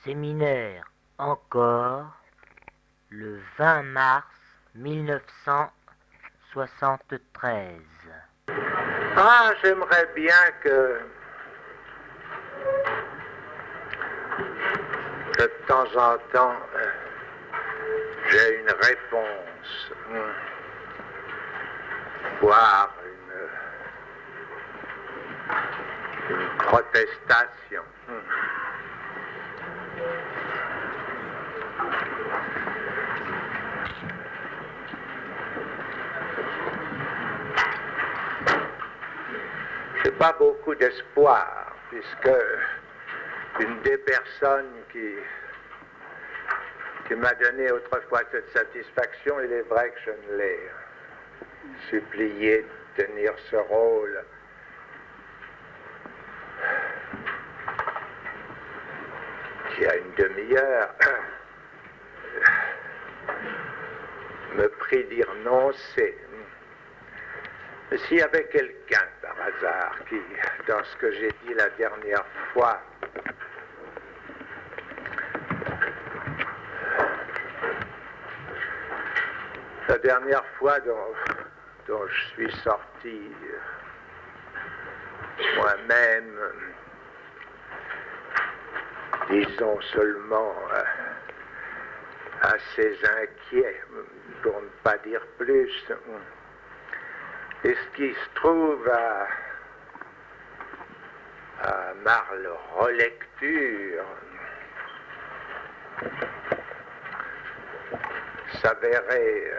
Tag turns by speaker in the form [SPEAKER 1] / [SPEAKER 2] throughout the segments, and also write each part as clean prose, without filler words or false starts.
[SPEAKER 1] Séminaire encore le 20 mars 1973.
[SPEAKER 2] Ah, j'aimerais bien que de temps en temps, j'ai une réponse, voire une protestation. J'ai pas beaucoup d'espoir, puisque une des personnes qui m'a donné autrefois cette satisfaction, il est vrai que je ne l'ai supplié de tenir ce rôle qui a une demi-heure, me prie d'y renoncer. Mais s'il y avait quelqu'un par hasard qui, dans ce que j'ai dit la dernière fois, dont je suis sorti moi-même, disons seulement assez inquiet, pour ne pas dire plus. Et ce qui se trouve à ma relecture s'avérait,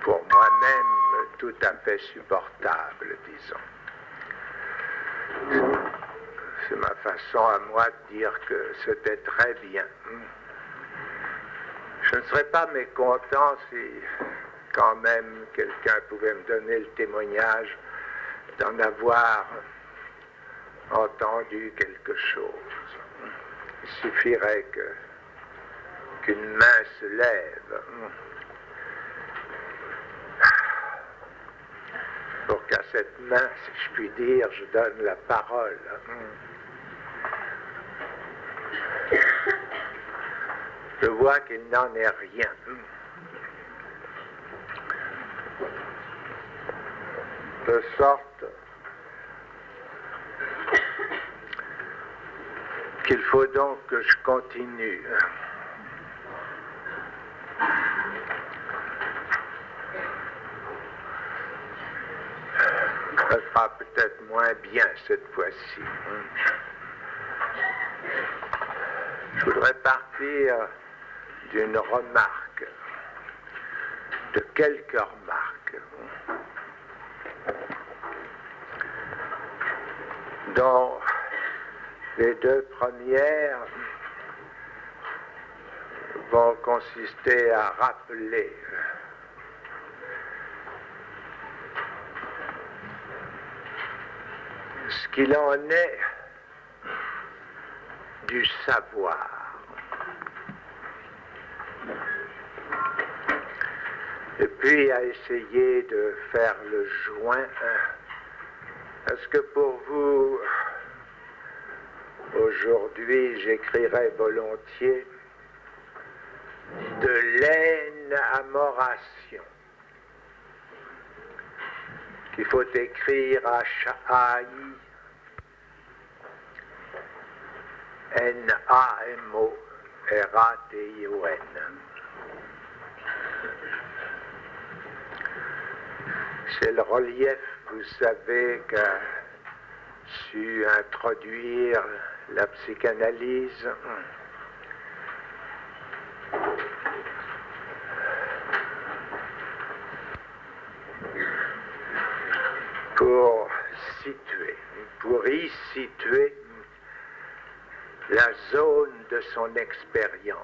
[SPEAKER 2] pour moi-même, tout à fait supportable, disons. C'est ma façon à moi de dire que c'était très bien. Je ne serais pas mécontent si, quand même, quelqu'un pouvait me donner le témoignage d'en avoir entendu quelque chose. Il suffirait qu'une main se lève pour qu'à cette main, si je puis dire, je donne la parole. Je vois qu'il n'en est rien. De sorte qu'il faut donc que je continue. Ça sera peut-être moins bien cette fois-ci. Je voudrais partir d'une remarque, de quelques remarques, dont les deux premières vont consister à rappeler ce qu'il en est du savoir. Et puis à essayer de faire le joint. Est-ce que pour vous, aujourd'hui, j'écrirais volontiers de l'énamoration, qu'il faut écrire H-A-I-N-A-M-O-R-A-T-I-O-N. C'est le relief, vous savez, qu'a su introduire la psychanalyse. Pour y situer la zone de son expérience.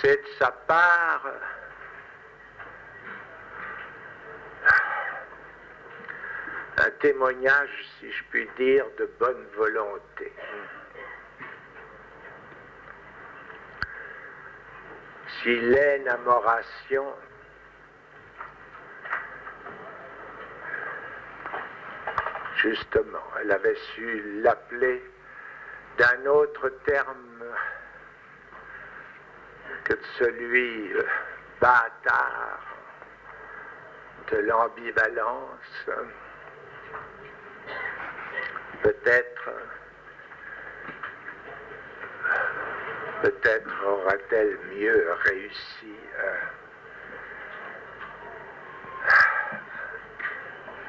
[SPEAKER 2] C'est de sa part un témoignage, si je puis dire, de bonne volonté. si l'énamoration justement, elle avait su l'appeler d'un autre terme que de celui bâtard de l'ambivalence. Peut-être aura-t-elle mieux réussi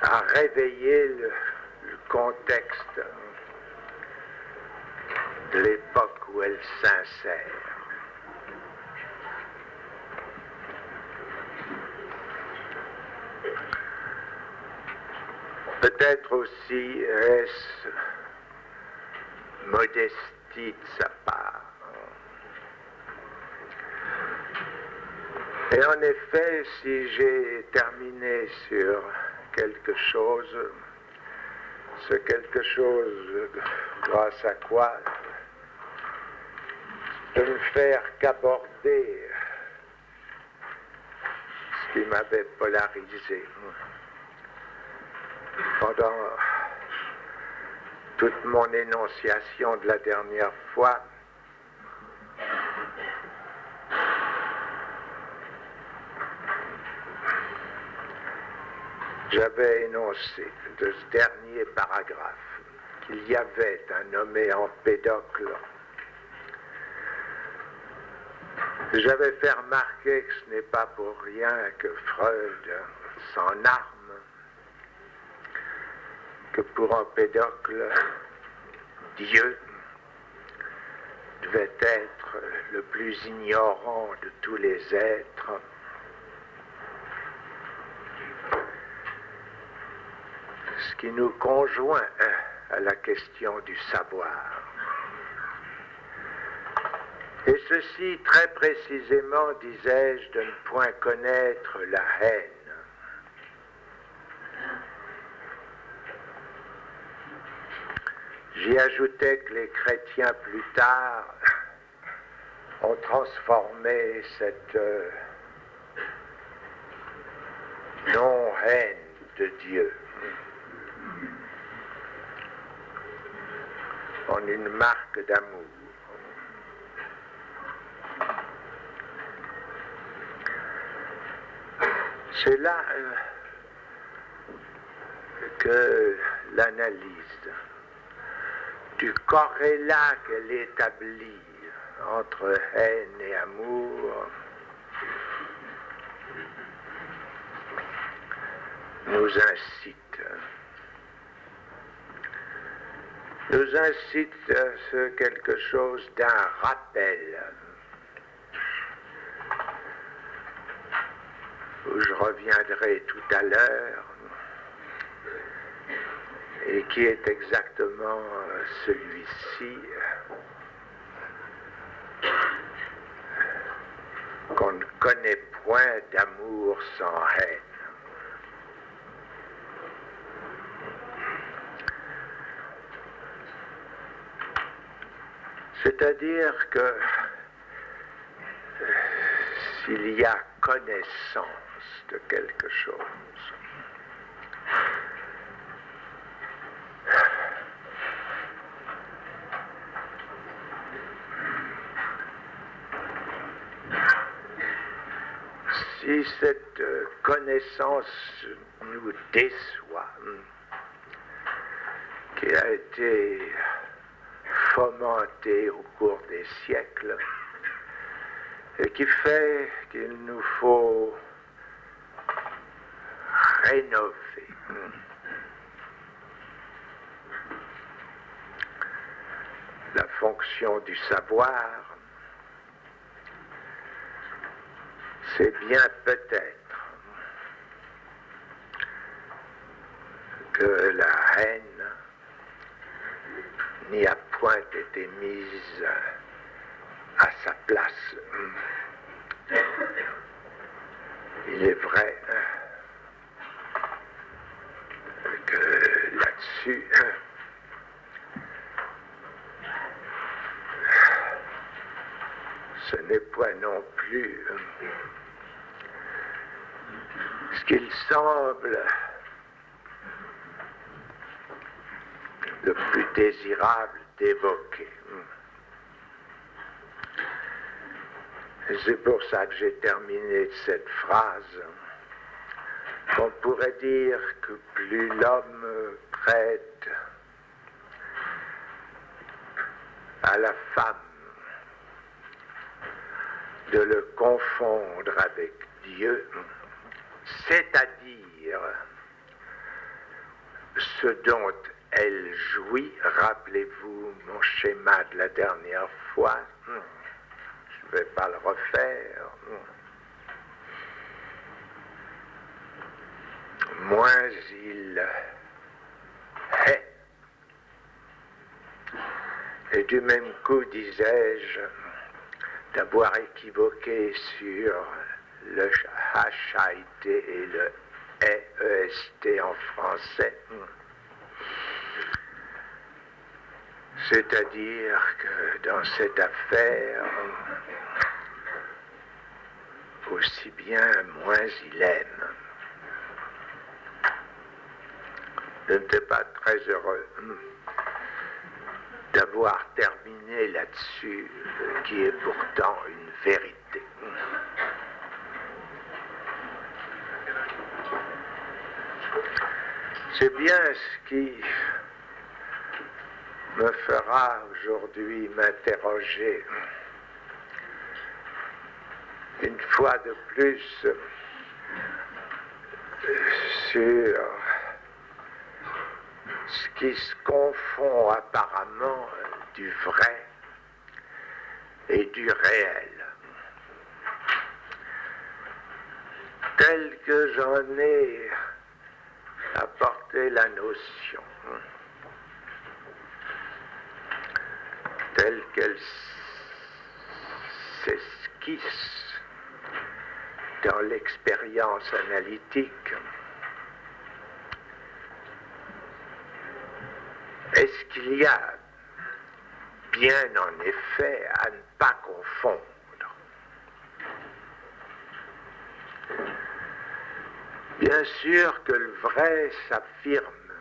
[SPEAKER 2] à réveiller le contexte de l'époque où elle s'insère. Peut-être aussi est-ce modestie de sa part. Et en effet, si j'ai terminé sur quelque chose, ce quelque chose grâce à quoi de ne faire qu'aborder ce qui m'avait polarisé pendant toute mon énonciation de la dernière fois. J'avais énoncé de ce dernier paragraphe qu'il y avait un nommé Empédocle. J'avais fait remarquer que ce n'est pas pour rien que Freud s'en arme, que pour Empédocle, Dieu devait être le plus ignorant de tous les êtres. Ce qui nous conjoint à la question du savoir. Et ceci très précisément, disais-je, de ne point connaître la haine. J'y ajoutais que les chrétiens plus tard ont transformé cette non-haine de Dieu en une marque d'amour. C'est là que l'analyse du corrélat qu'elle établit entre haine et amour nous incite à ce quelque chose d'un rappel où je reviendrai tout à l'heure et qui est exactement celui-ci qu'on ne connaît point d'amour sans haine. C'est-à-dire que s'il y a connaissance de quelque chose, si cette connaissance nous déçoit, qui a été fomentée au cours des siècles, et qui fait qu'il nous faut rénover la fonction du savoir, c'est bien peut-être que la haine n'y a point été mise à sa place. Il est vrai que là-dessus, ce n'est point non plus ce qu'il semble le plus désirable d'évoquer. Et c'est pour ça que j'ai terminé cette phrase. On pourrait dire que plus l'homme prête à la femme de le confondre avec Dieu, c'est-à-dire ce dont elle jouit, rappelez-vous mon schéma de la dernière fois, je ne vais pas le refaire, moins il est. Et du même coup, disais-je, d'avoir équivoqué sur le HIT et le EEST en français. C'est-à-dire que dans cette affaire, aussi bien moins il aime. Je n'étais pas très heureux d'avoir terminé là-dessus, qui est pourtant une vérité. C'est bien ce qui me fera aujourd'hui m'interroger une fois de plus sur ce qui se confond apparemment du vrai et du réel, tel que j'en ai apporté la notion, telle qu'elle s'esquisse dans l'expérience analytique. Est-ce qu'il y a bien en effet à ne pas confondre bien sûr que le vrai s'affirme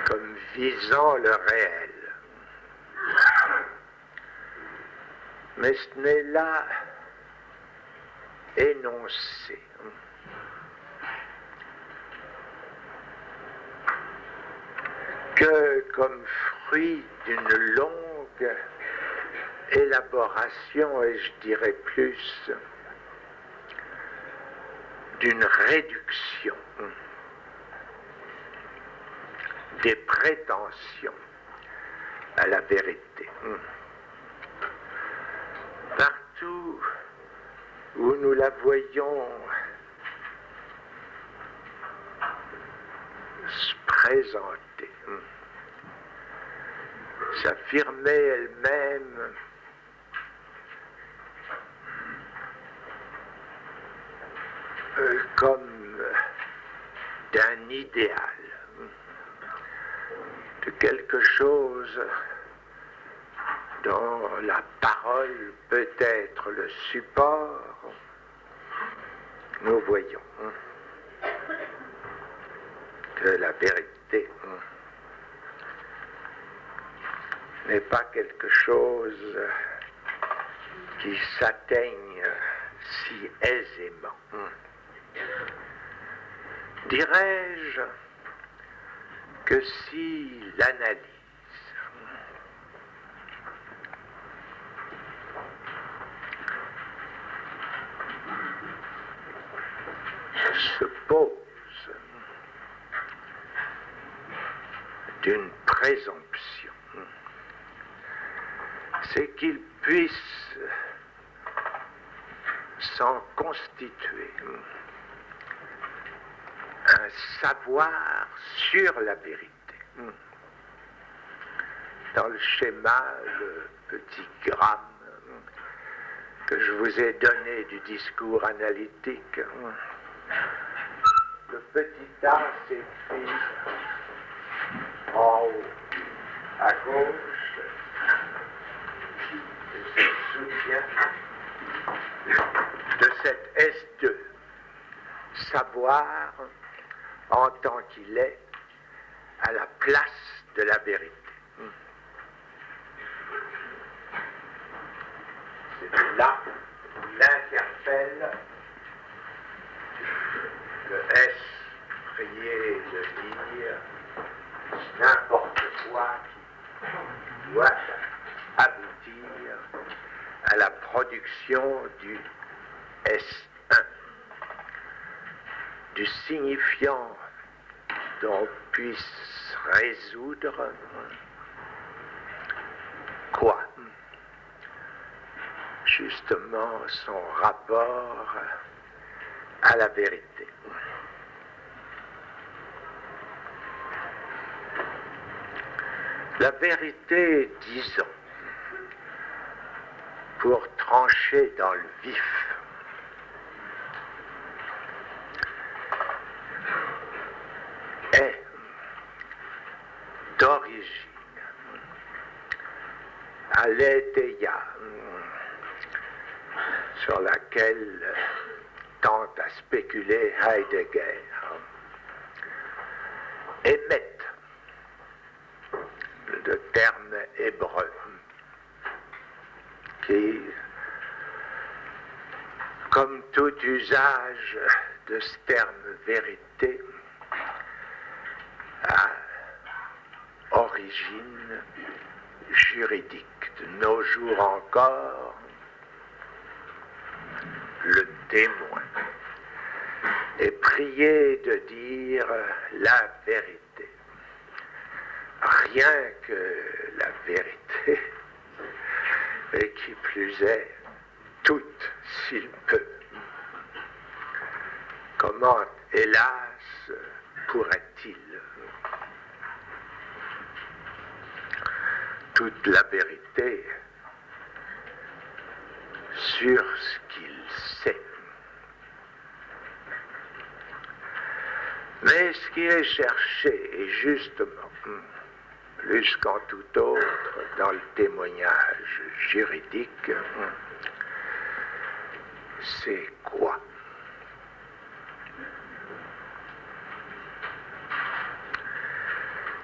[SPEAKER 2] comme visant le réel, mais ce n'est là énoncé que comme fruit d'une longue élaboration, et je dirais plus, d'une réduction des prétentions à la vérité. Partout où nous la voyons se présenter, s'affirmer elle-même comme d'un idéal, de quelque chose dont la parole peut être le support, nous voyons que la vérité n'est pas quelque chose qui s'atteigne si aisément. Dirais-je que si l'analyse se pose d'une présomption, c'est qu'il puisse s'en constituer un savoir sur la vérité. Dans le schéma, le petit gramme que je vous ai donné du discours analytique, le petit A s'écrit en haut à gauche savoir en tant qu'il est à la place de la vérité. C'est là où l'interpelle le S prié de dire n'importe quoi qui doit aboutir à la production du S1, du signifiant dont puisse résoudre quoi? Justement son rapport à la vérité. La vérité, disons, pour trancher dans le vif, est d'origine aletheia, sur laquelle tente à spéculer Heidegger, émet de termes hébreux qui, comme tout usage de ce terme vérité, a origine juridique. De nos jours encore, le témoin est prié de dire la vérité. Rien que la vérité, et qui plus est, toute s'il peut. Comment, hélas, pourrait-il toute la vérité sur ce qu'il sait? Mais ce qui est cherché est justement, plus qu'en tout autre, dans le témoignage juridique, c'est quoi?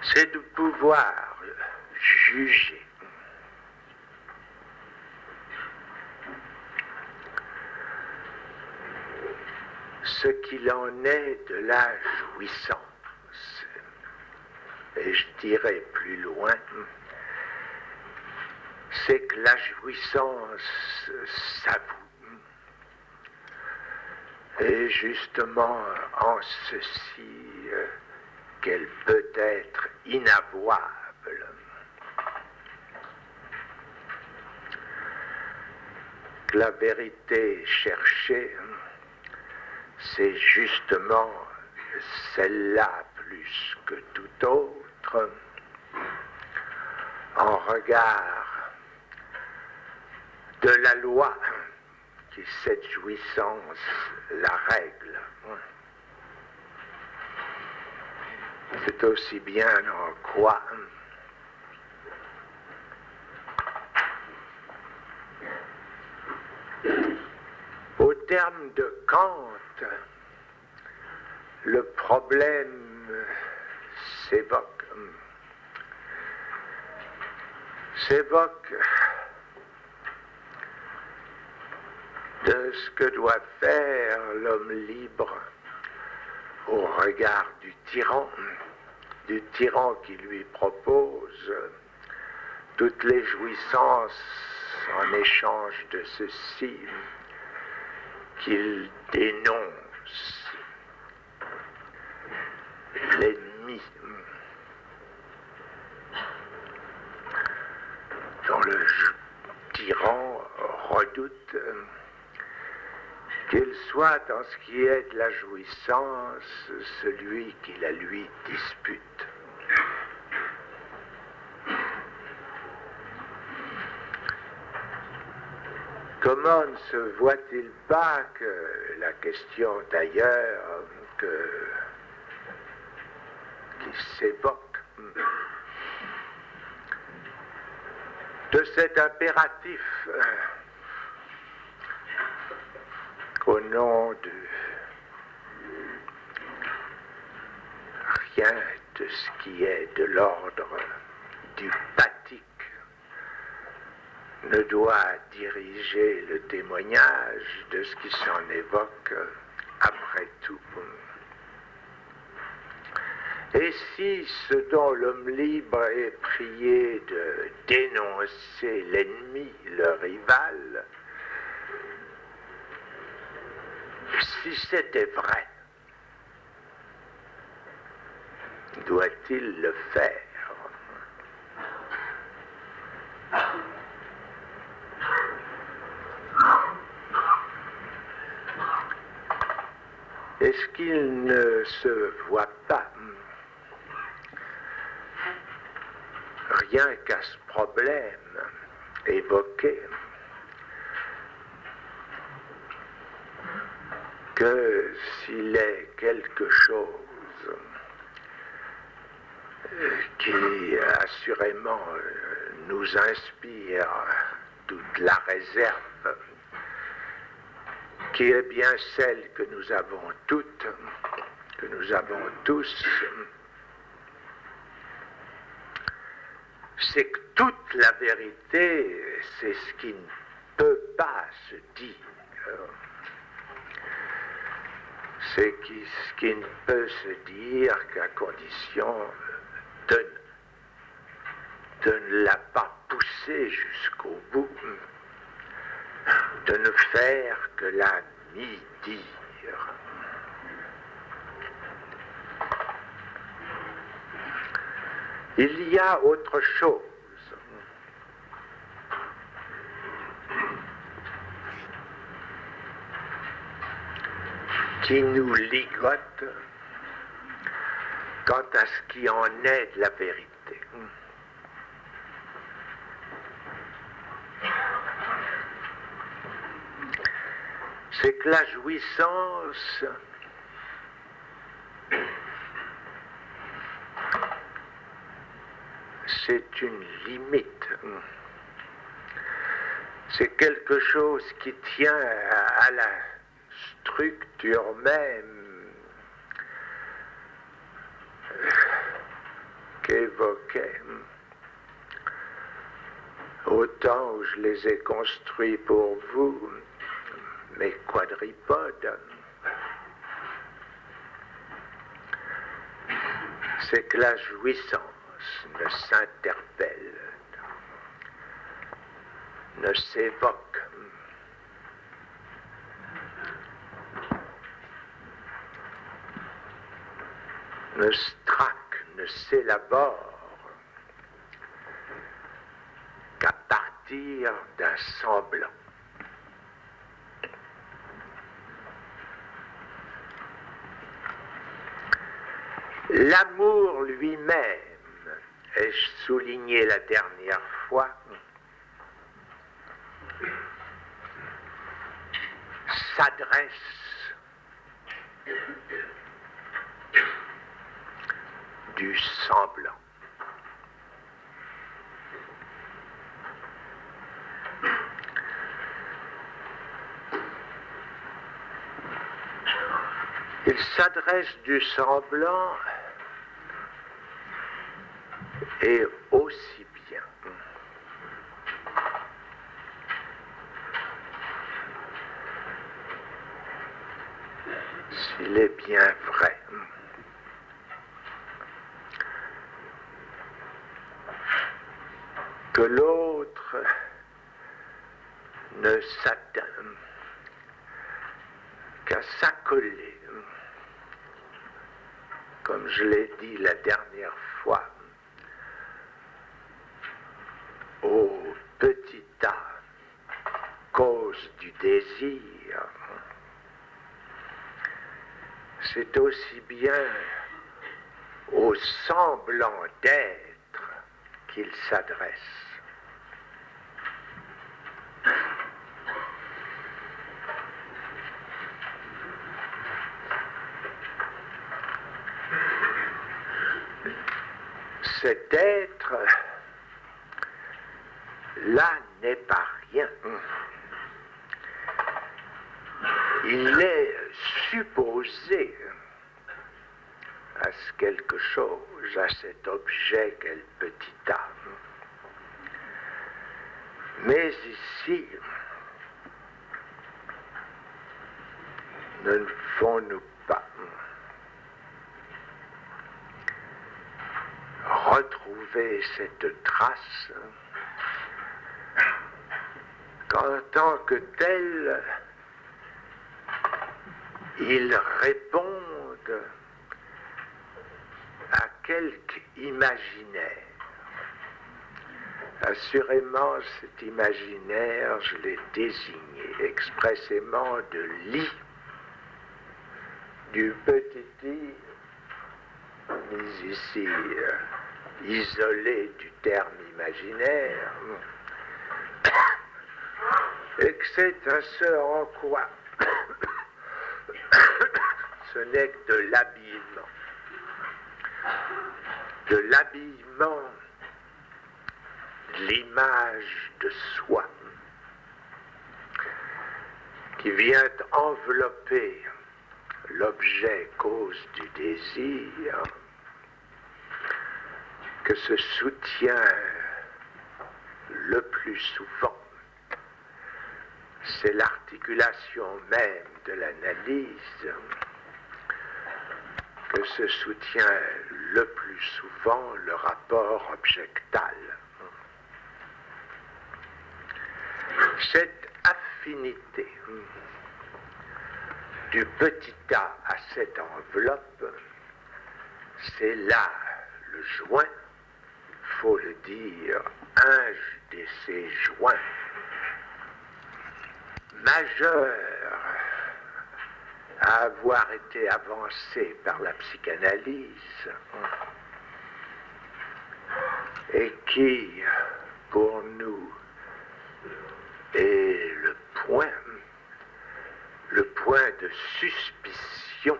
[SPEAKER 2] C'est de pouvoir juger ce qu'il en est de la jouissance. Et je dirais plus loin, c'est que la jouissance s'avoue. Et justement en ceci qu'elle peut être inavouable. La vérité cherchée, c'est justement celle-là plus que tout autre, en regard de la loi qui, cette jouissance, la règle. C'est aussi bien en quoi au terme de Kant, le problème s'évoque de ce que doit faire l'homme libre au regard du tyran qui lui propose toutes les jouissances en échange de ceci qu'il dénonce. L'ennemi dont le tyran redoute qu'il soit dans ce qui est de la jouissance celui qui la lui dispute. Comment ne se voit-il pas que la question d'ailleurs qui s'évoque de cet impératif au nom de ce qui est de l'ordre du pathique ne doit diriger le témoignage de ce qui s'en évoque après tout. Et si ce dont l'homme libre est prié de dénoncer l'ennemi, le rival, si c'était vrai, doit-il le faire? Est-ce qu'il ne se voit pas rien qu'à ce problème évoqué que s'il est quelque chose qui assurément nous inspire toute la réserve, qui est bien celle que nous avons toutes, que nous avons tous, c'est que toute la vérité, c'est ce qui ne peut pas se dire. C'est ce qui ne peut se dire qu'à condition de ne la pas pousser jusqu'au bout, de ne faire que la mi-dire. Il y a autre chose. Qui nous ligote quant à ce qui en est de la vérité. C'est que la jouissance c'est une limite. C'est quelque chose qui tient à la structure même qu'évoquait au temps où je les ai construits pour vous, mes quadripodes. C'est que la jouissance ne s'interpelle, ne s'évoque, ne se traque, ne s'élabore qu'à partir d'un semblant. L'amour lui-même, ai-je souligné la dernière fois, s'adresse du semblant. Il s'adresse du semblant et aussi bien s'il est bien vrai que l'autre ne s'atteint qu'à s'accoler, comme je l'ai dit la dernière fois, au petit tas, cause du désir. C'est aussi bien au semblant d'être qu'il s'adresse. Cet être là n'est pas rien. Il est supposé à ce quelque chose, à cet objet qu'est le petit âme. Mais ici, ne devons-nous pas retrouver cette trace qu'en tant que tel, ils répondent à quelque imaginaire. Assurément, cet imaginaire, je l'ai désigné expressément de lit du petit i, mis ici isolé du terme imaginaire, et que c'est un ce en quoi ce n'est que de l'habillement de l'image de soi qui vient envelopper l'objet cause du désir, que se soutient le plus souvent. C'est l'articulation même de l'analyse que se soutient le plus souvent le rapport objectal. Cette affinité du petit a à cette enveloppe, c'est là le joint, faut le dire, un de ces joints majeurs à avoir été avancé par la psychanalyse et qui, pour nous, est le point de suspicion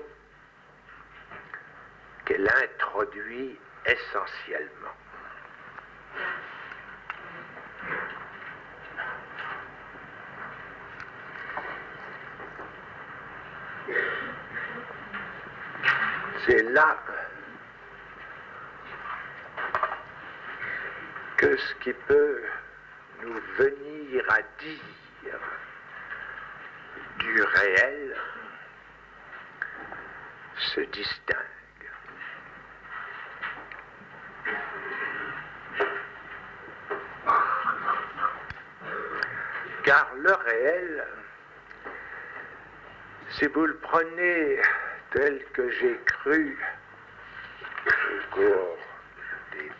[SPEAKER 2] qu'elle introduit essentiellement. C'est là que ce qui peut nous venir à dire du réel se distingue. Car le réel, si vous le prenez tel que j'ai cru au cours des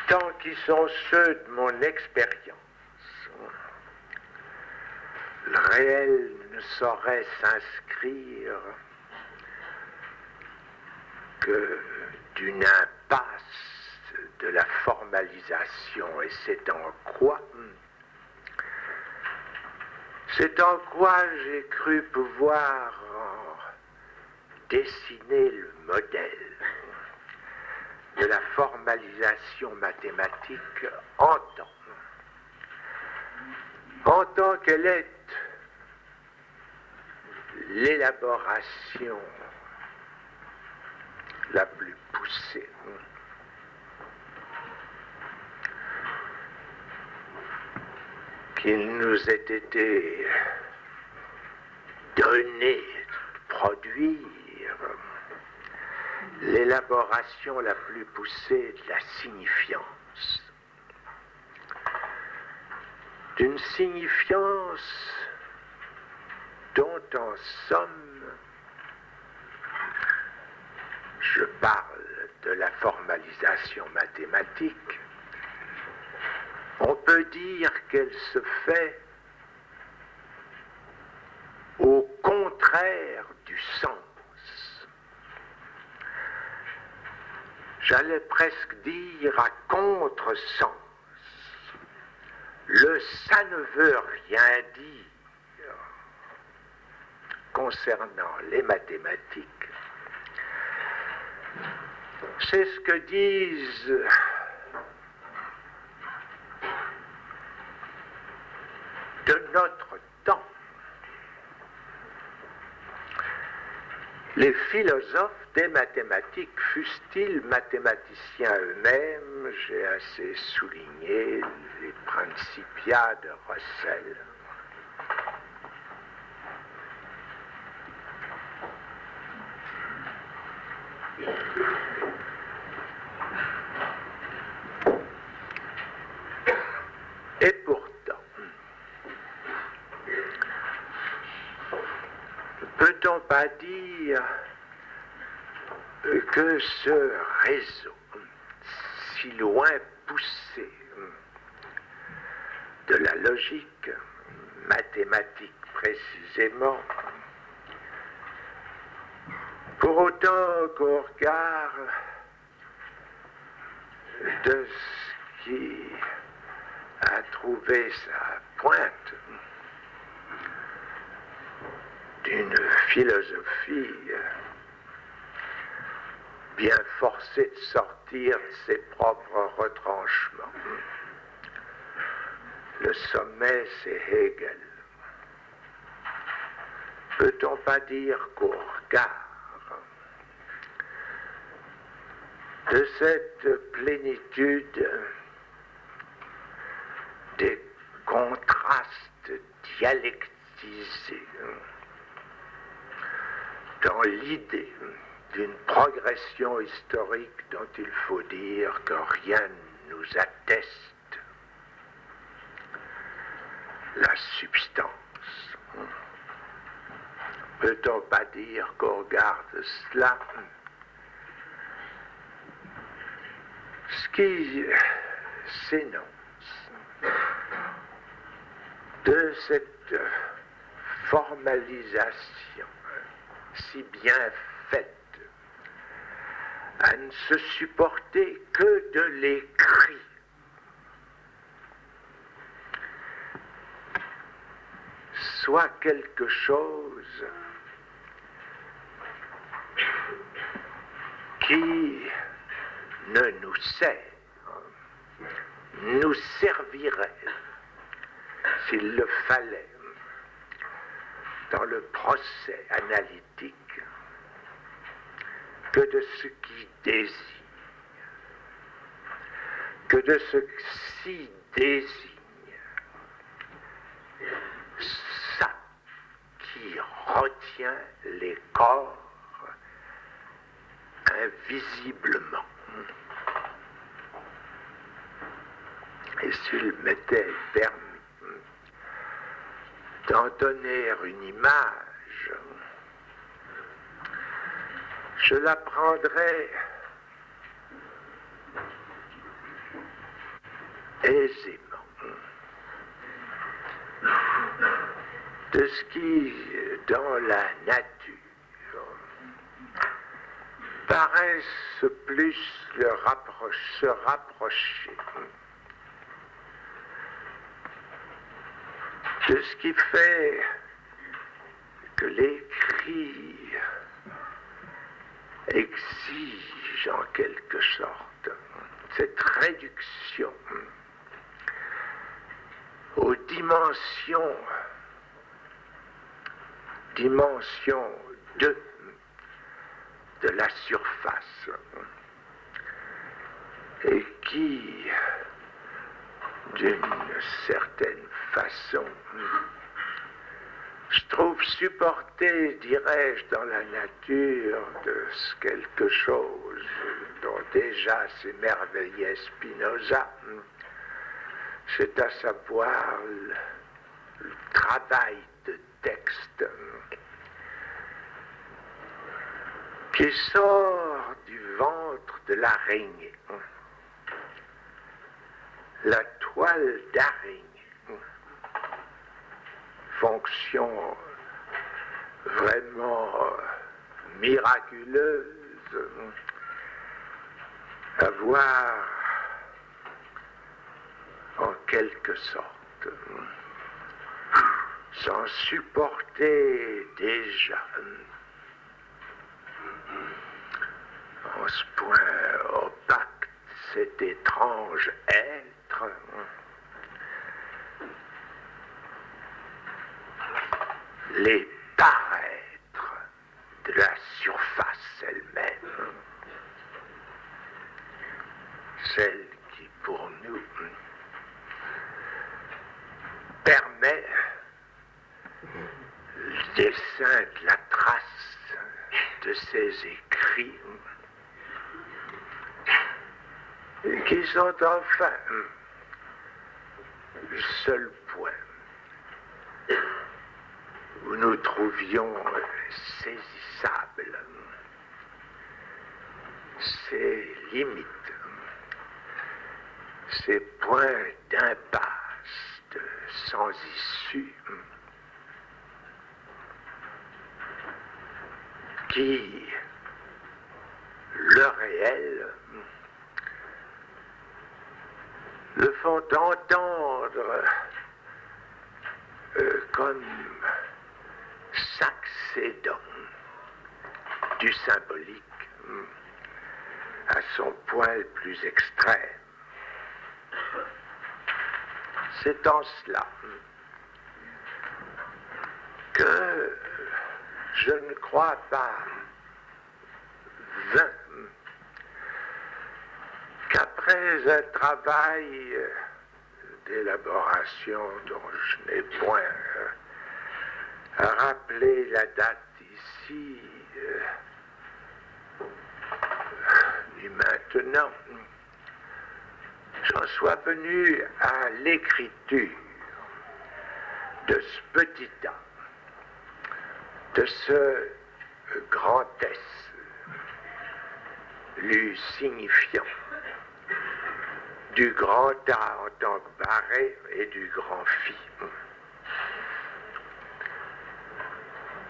[SPEAKER 2] temps qui sont ceux de mon expérience, le réel ne saurait s'inscrire que d'une impasse de la formalisation, et c'est en quoi j'ai cru pouvoir dessiner le modèle de la formalisation mathématique en tant qu'elle est l'élaboration la plus poussée qu'il nous ait été donné de produire, l'élaboration la plus poussée de la signifiance. D'une signifiance dont en somme, je parle de la formalisation mathématique, on peut dire qu'elle se fait au contraire du sens. J'allais presque dire à contresens. Le ça ne veut rien dire concernant les mathématiques. C'est ce que disent de notre temps Les philosophes des mathématiques, fussent-ils mathématiciens eux-mêmes, j'ai assez souligné les Principia de Russell. Et pourtant, peut-on pas dire que ce réseau, si loin poussé de la logique mathématique précisément, pour autant qu'au regard de ce qui a trouvé sa pointe d'une philosophie bien forcée de sortir de ses propres retranchements. Le sommet, c'est Hegel. Peut-on pas dire qu'au regard de cette plénitude des contrastes dialectisés dans l'idée d'une progression historique dont il faut dire que rien ne nous atteste la substance, peut-on pas dire qu'au regard de cela, ce qui s'énonce de cette formalisation si bien faite à ne se supporter que de l'écrit, soit quelque chose qui ne nous sert, nous servirait, s'il le fallait, dans le procès analytique, que de ce qui désigne, que de ce qui désigne, ça qui retient les corps invisiblement. Et s'il m'était permis d'en donner une image, je la prendrais aisément de ce qui, dans la nature, paraissent plus se rapprocher de ce qui fait que l'écrit exige en quelque sorte cette réduction aux dimensions de la surface, et qui, d'une certaine façon, je trouve supporter, dirais-je, dans la nature de quelque chose dont déjà s'émerveillait Spinoza, c'est à savoir le travail de texte qui sort du ventre de l'araignée. La toile d'araignée, fonction vraiment miraculeuse, à voir en quelque sorte, sans supporter déjà en ce point opaque cet étrange être, les paraîtres de la surface. pour nous permet le dessin de la trace de ses écrits qui sont enfin le seul point où nous trouvions saisissables ces limites, ces points d'impasse, de sans issue, qui, le réel, le font entendre comme s'accédant du symbolique à son point le plus extrême. C'est en cela que je ne crois pas vain qu'après un travail d'élaboration dont je n'ai point à rappeler la date ici, ni maintenant, j'en sois venu à l'écriture de ce petit A, de ce grand S, lu signifiant du grand A en tant que barré et du grand Phi.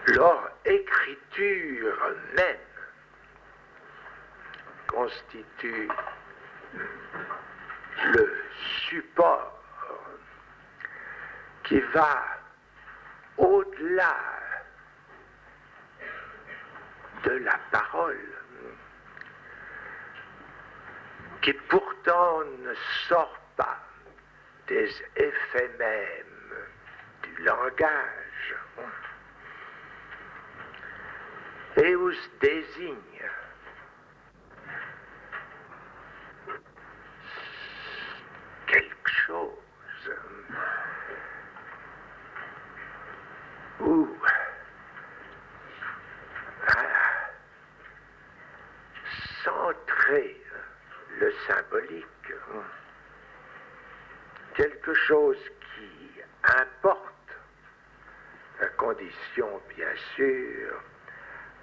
[SPEAKER 2] Leur écriture même constitue le support qui va au-delà de la parole, qui pourtant ne sort pas des effets mêmes du langage, et où se désigne quelque chose où centrer le symbolique, quelque chose qui importe, à condition bien sûr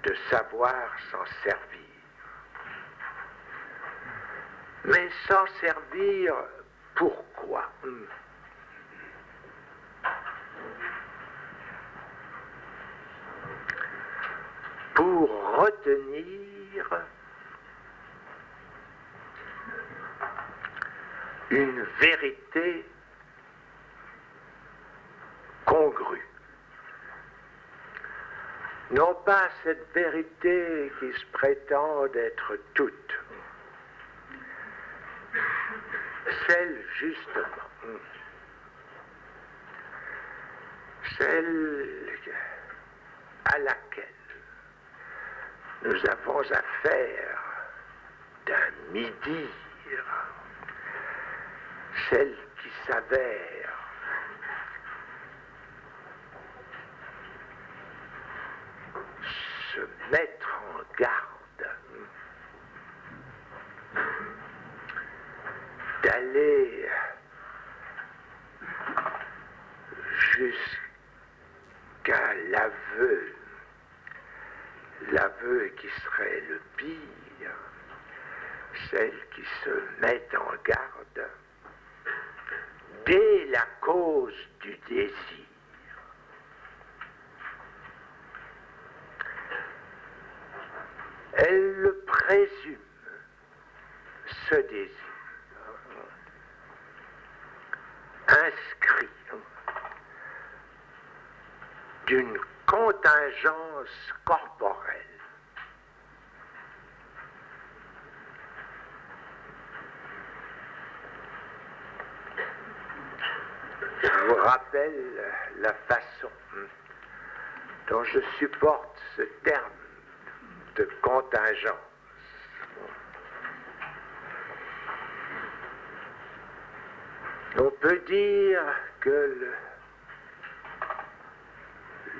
[SPEAKER 2] de savoir s'en servir. Mais s'en servir, pourquoi? Pour retenir une vérité congrue. Non pas cette vérité qui se prétend d'être toute, celle justement, celle à laquelle nous avons affaire d'un mi-dire, celle qui s'avère se mettre en garde d'aller jusqu'à l'aveu qui serait le pire, celle qui se met en garde dès la cause du désir. Elle le présume, ce désir, inscrit d'une contingence corporelle. Je vous rappelle la façon dont je supporte ce terme de contingence. On peut dire que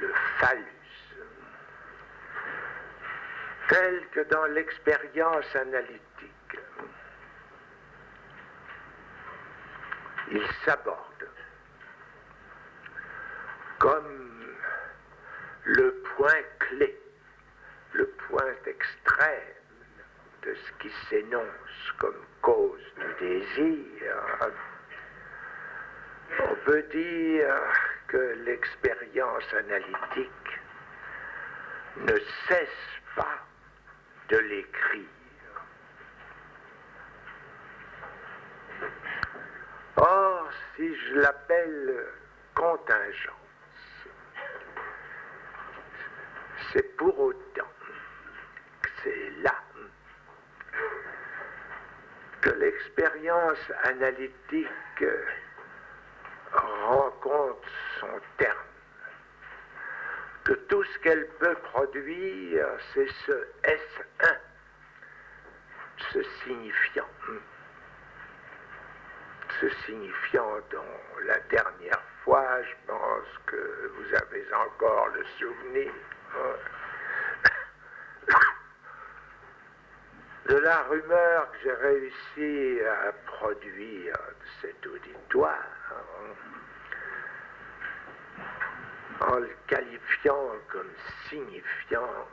[SPEAKER 2] le phallus, tel que dans l'expérience analytique, il s'aborde comme le point clé, le point extrême de ce qui s'énonce comme cause du désir. On peut dire que l'expérience analytique ne cesse pas de l'écrire. Or, si je l'appelle contingence, c'est pour autant que c'est là que l'expérience analytique rencontre son terme, que tout ce qu'elle peut produire, c'est ce S1, ce signifiant dont la dernière fois, je pense que vous avez encore le souvenir, de la rumeur que j'ai réussi à produire de cet auditoire, en le qualifiant comme signifiant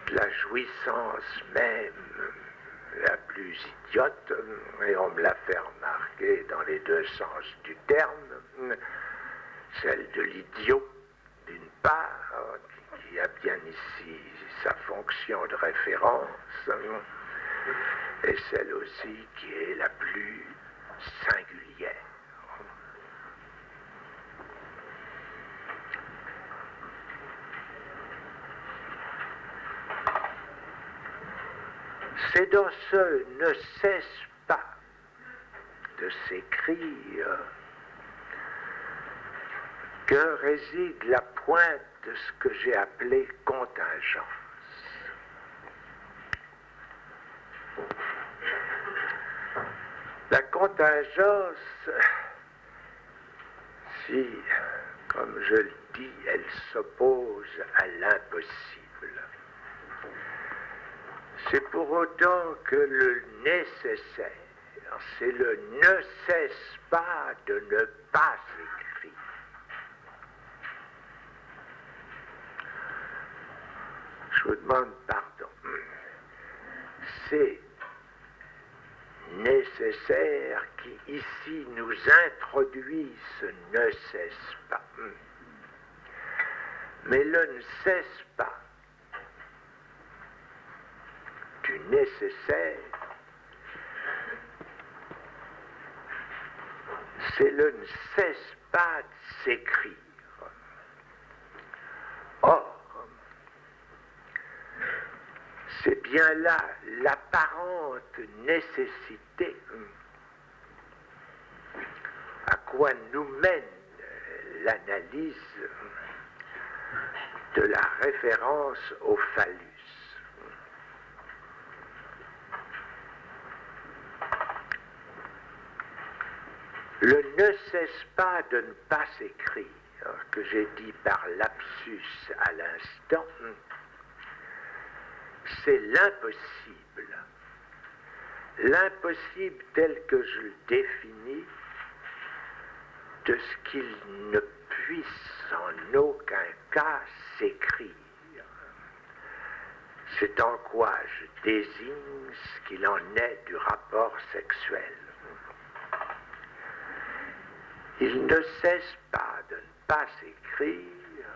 [SPEAKER 2] la jouissance même la plus idiote, et on me l'a fait remarquer dans les deux sens du terme, celle de l'idiot, d'une part, qui a bien ici sa fonction de référence, et celle aussi qui est la plus singulière. C'est dans ce ne cesse pas de s'écrire que réside la pointe de ce que j'ai appelé contingence. La contingence, si, comme je le dis, elle s'oppose à l'impossible, c'est pour autant que le nécessaire, c'est le ne cesse pas de ne pas s'écrire. Je vous demande pardon. C'est nécessaire qui ici nous introduit ce ne cesse pas. Mais le ne cesse pas du nécessaire, c'est le ne cesse pas de s'écrire. Or, c'est bien là l'apparente nécessité à quoi nous mène l'analyse de la référence au phallus. Le ne cesse pas de ne pas s'écrire, que j'ai dit par lapsus à l'instant, c'est l'impossible. L'impossible tel que je le définis, de ce qu'il ne puisse en aucun cas s'écrire. C'est en quoi je désigne ce qu'il en est du rapport sexuel. Il ne cesse pas de ne pas s'écrire,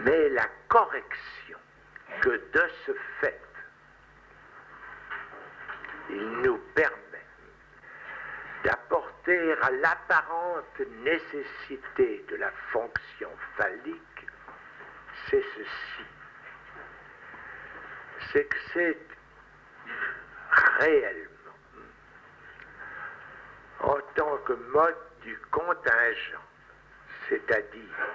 [SPEAKER 2] mais la correction que de ce fait, il nous permet d'apporter à l'apparente nécessité de la fonction phallique, c'est ceci. C'est que c'est réellement, en tant que mode du contingent, c'est-à-dire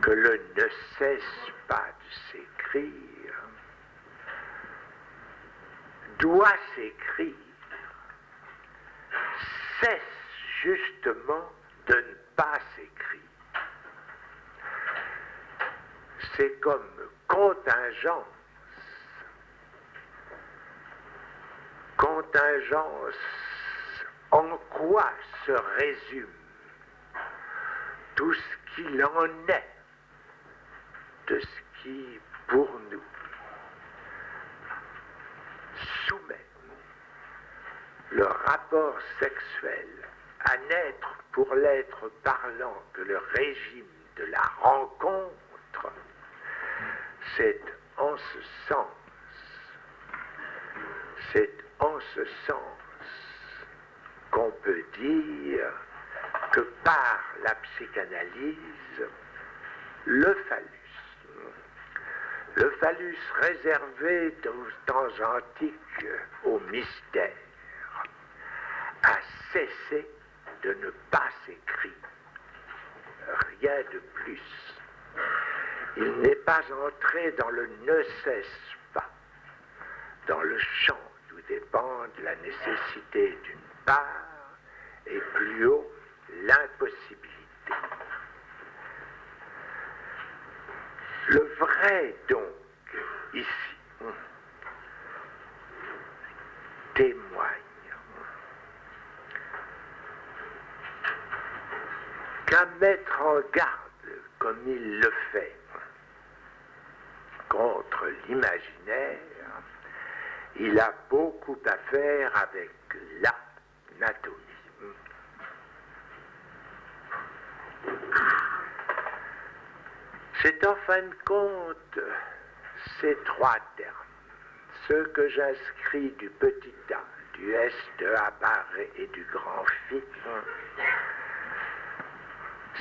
[SPEAKER 2] que le ne cesse pas de s'écrire, doit s'écrire cesse justement de ne pas s'écrire. C'est comme contingence. Contingence, en quoi se résume tout ce qu'il en est de ce qui, pour nous, soumet le rapport sexuel à n'être pour l'être parlant que le régime de la rencontre. C'est en ce sens qu'on peut dire que par la psychanalyse, le phallus réservé aux temps antiques au mystère, a cessé de ne pas s'écrire. Rien de plus. Il n'est pas entré dans le ne cesse pas, dans le champ d'où dépend la nécessité d'une part et plus haut l'impossibilité. Le vrai donc, ici, témoigne qu'à mettre en garde, comme il le fait, contre l'imaginaire, il a beaucoup à faire avec l'anatomie. C'est en fin de compte ces trois termes, ceux que j'inscris du petit A, du S de Abaré et du grand Phi,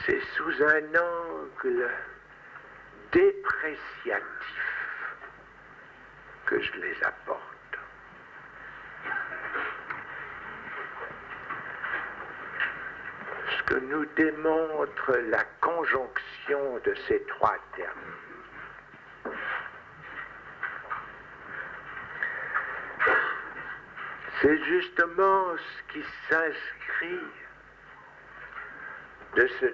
[SPEAKER 2] c'est sous un angle dépréciatif que je les apporte. Ce que nous démontre la conjonction de ces trois termes. C'est justement ce qui s'inscrit de ce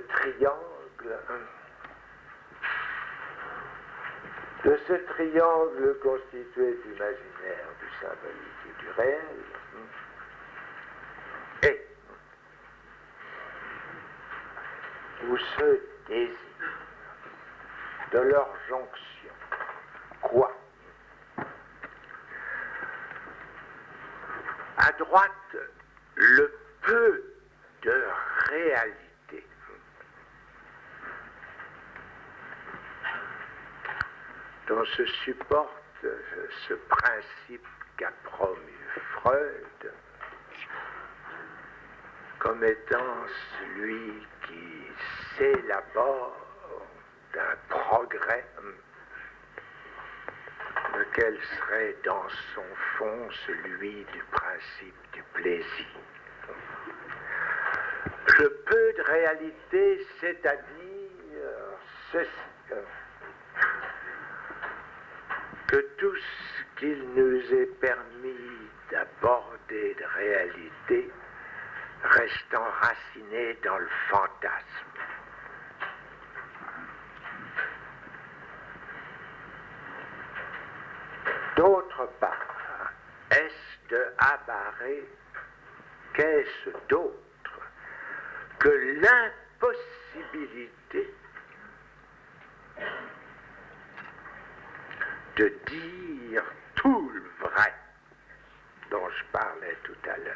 [SPEAKER 2] triangle constitué d'imaginaire, du symbolique et du réel, et où se désire de leur jonction quoi? À droite, le peu de réalité dont se supporte ce principe qu'a promu Freud comme étant celui qui s'élabore d'un progrès lequel serait dans son fond celui du principe du plaisir. Le peu de réalité, c'est-à-dire ceci, que tout ce qu'il nous est permis d'aborder de réalité reste enraciné dans le fantasme. D'autre part, est de Abaré, qu'est-ce d'autre que l'impossibilité de dire tout le vrai dont je parlais tout à l'heure.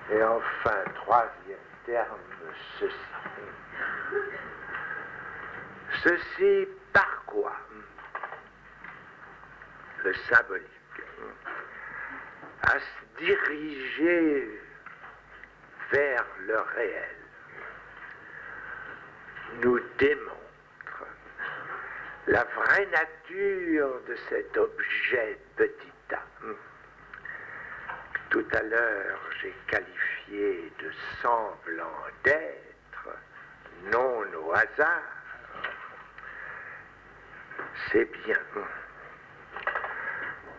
[SPEAKER 2] Et enfin, troisième terme, ceci. Ceci par quoi? Le symbolique. À se diriger vers le réel nous démontre la vraie nature de cet objet petit a. Tout à l'heure, j'ai qualifié de semblant d'être, non au hasard. C'est bien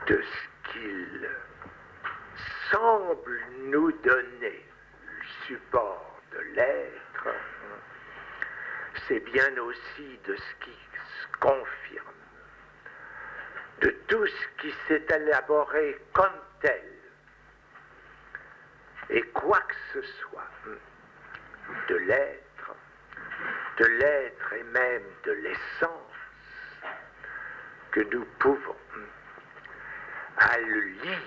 [SPEAKER 2] de ce qu'il semble nous donner le support de l'être, c'est bien aussi de ce qui se confirme, de tout ce qui s'est élaboré comme tel, et quoi que ce soit, de l'être et même de l'essence, que nous pouvons à le lire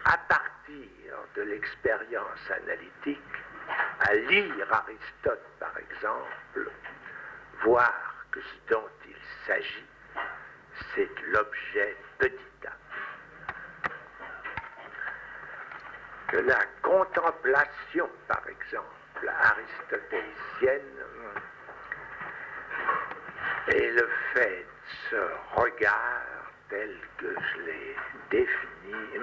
[SPEAKER 2] à partir de l'expérience analytique, à lire Aristote par exemple, voir que ce dont il s'agit, c'est de l'objet petit a. Que la contemplation, par exemple, aristotélicienne, est le fait de ce regard tel que je l'ai défini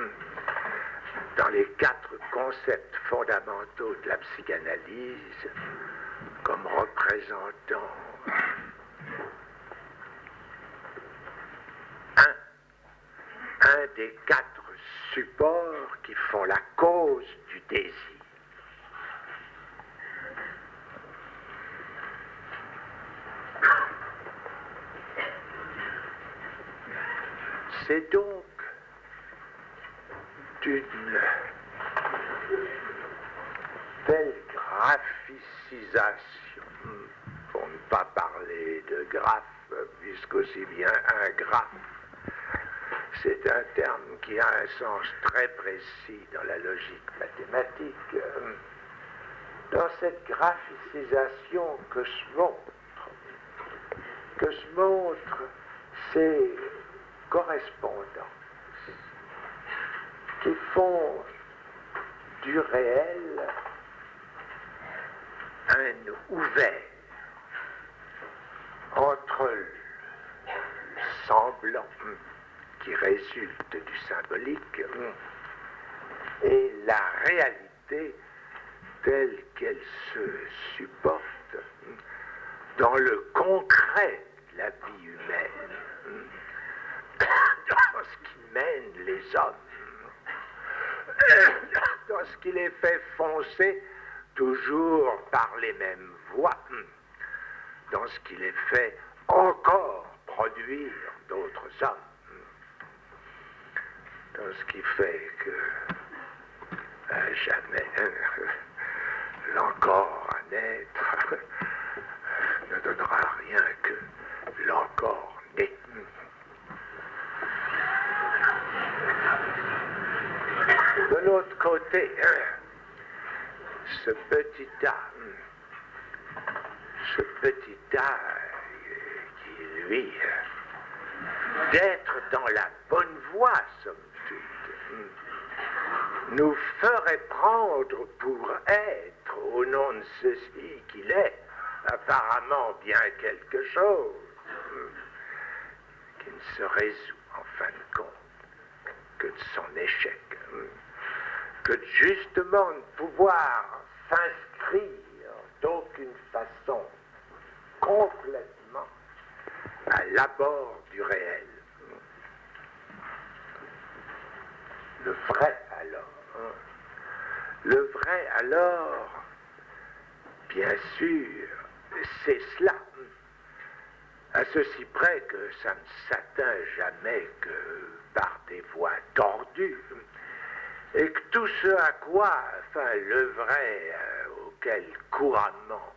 [SPEAKER 2] dans les 4 concepts fondamentaux de la psychanalyse comme représentant un des 4 supports qui font la cause du désir. C'est donc d'une telle graphicisation, pour ne pas parler de graphe, puisqu'aussi bien un graphe, c'est un terme qui a un sens très précis dans la logique mathématique. Dans cette graphicisation que se montre ces correspondances qui font du réel un ouvert entre le semblant qui résulte du symbolique et la réalité telle qu'elle se supporte dans le concret de la vie humaine, dans ce qui mène les hommes, dans ce qui les fait foncer toujours par les mêmes voies, dans ce qui les fait encore produire d'autres hommes, dans ce qui fait que jamais l'encore à naître ne donnera rien que l'encore né. De l'autre côté, ce petit A qui, lui, d'être dans la bonne voie, somme toute, nous ferait prendre pour être, au nom de ceci qu'il est, apparemment bien quelque chose, qui ne se résout en fin de compte que de son échec, que justement de pouvoir s'inscrire d'aucune façon complètement à l'abord du réel. Le vrai alors, bien sûr, c'est cela, à ceci près que ça ne s'atteint jamais que par des voies tordues, et que tout ce à quoi, le vrai auquel couramment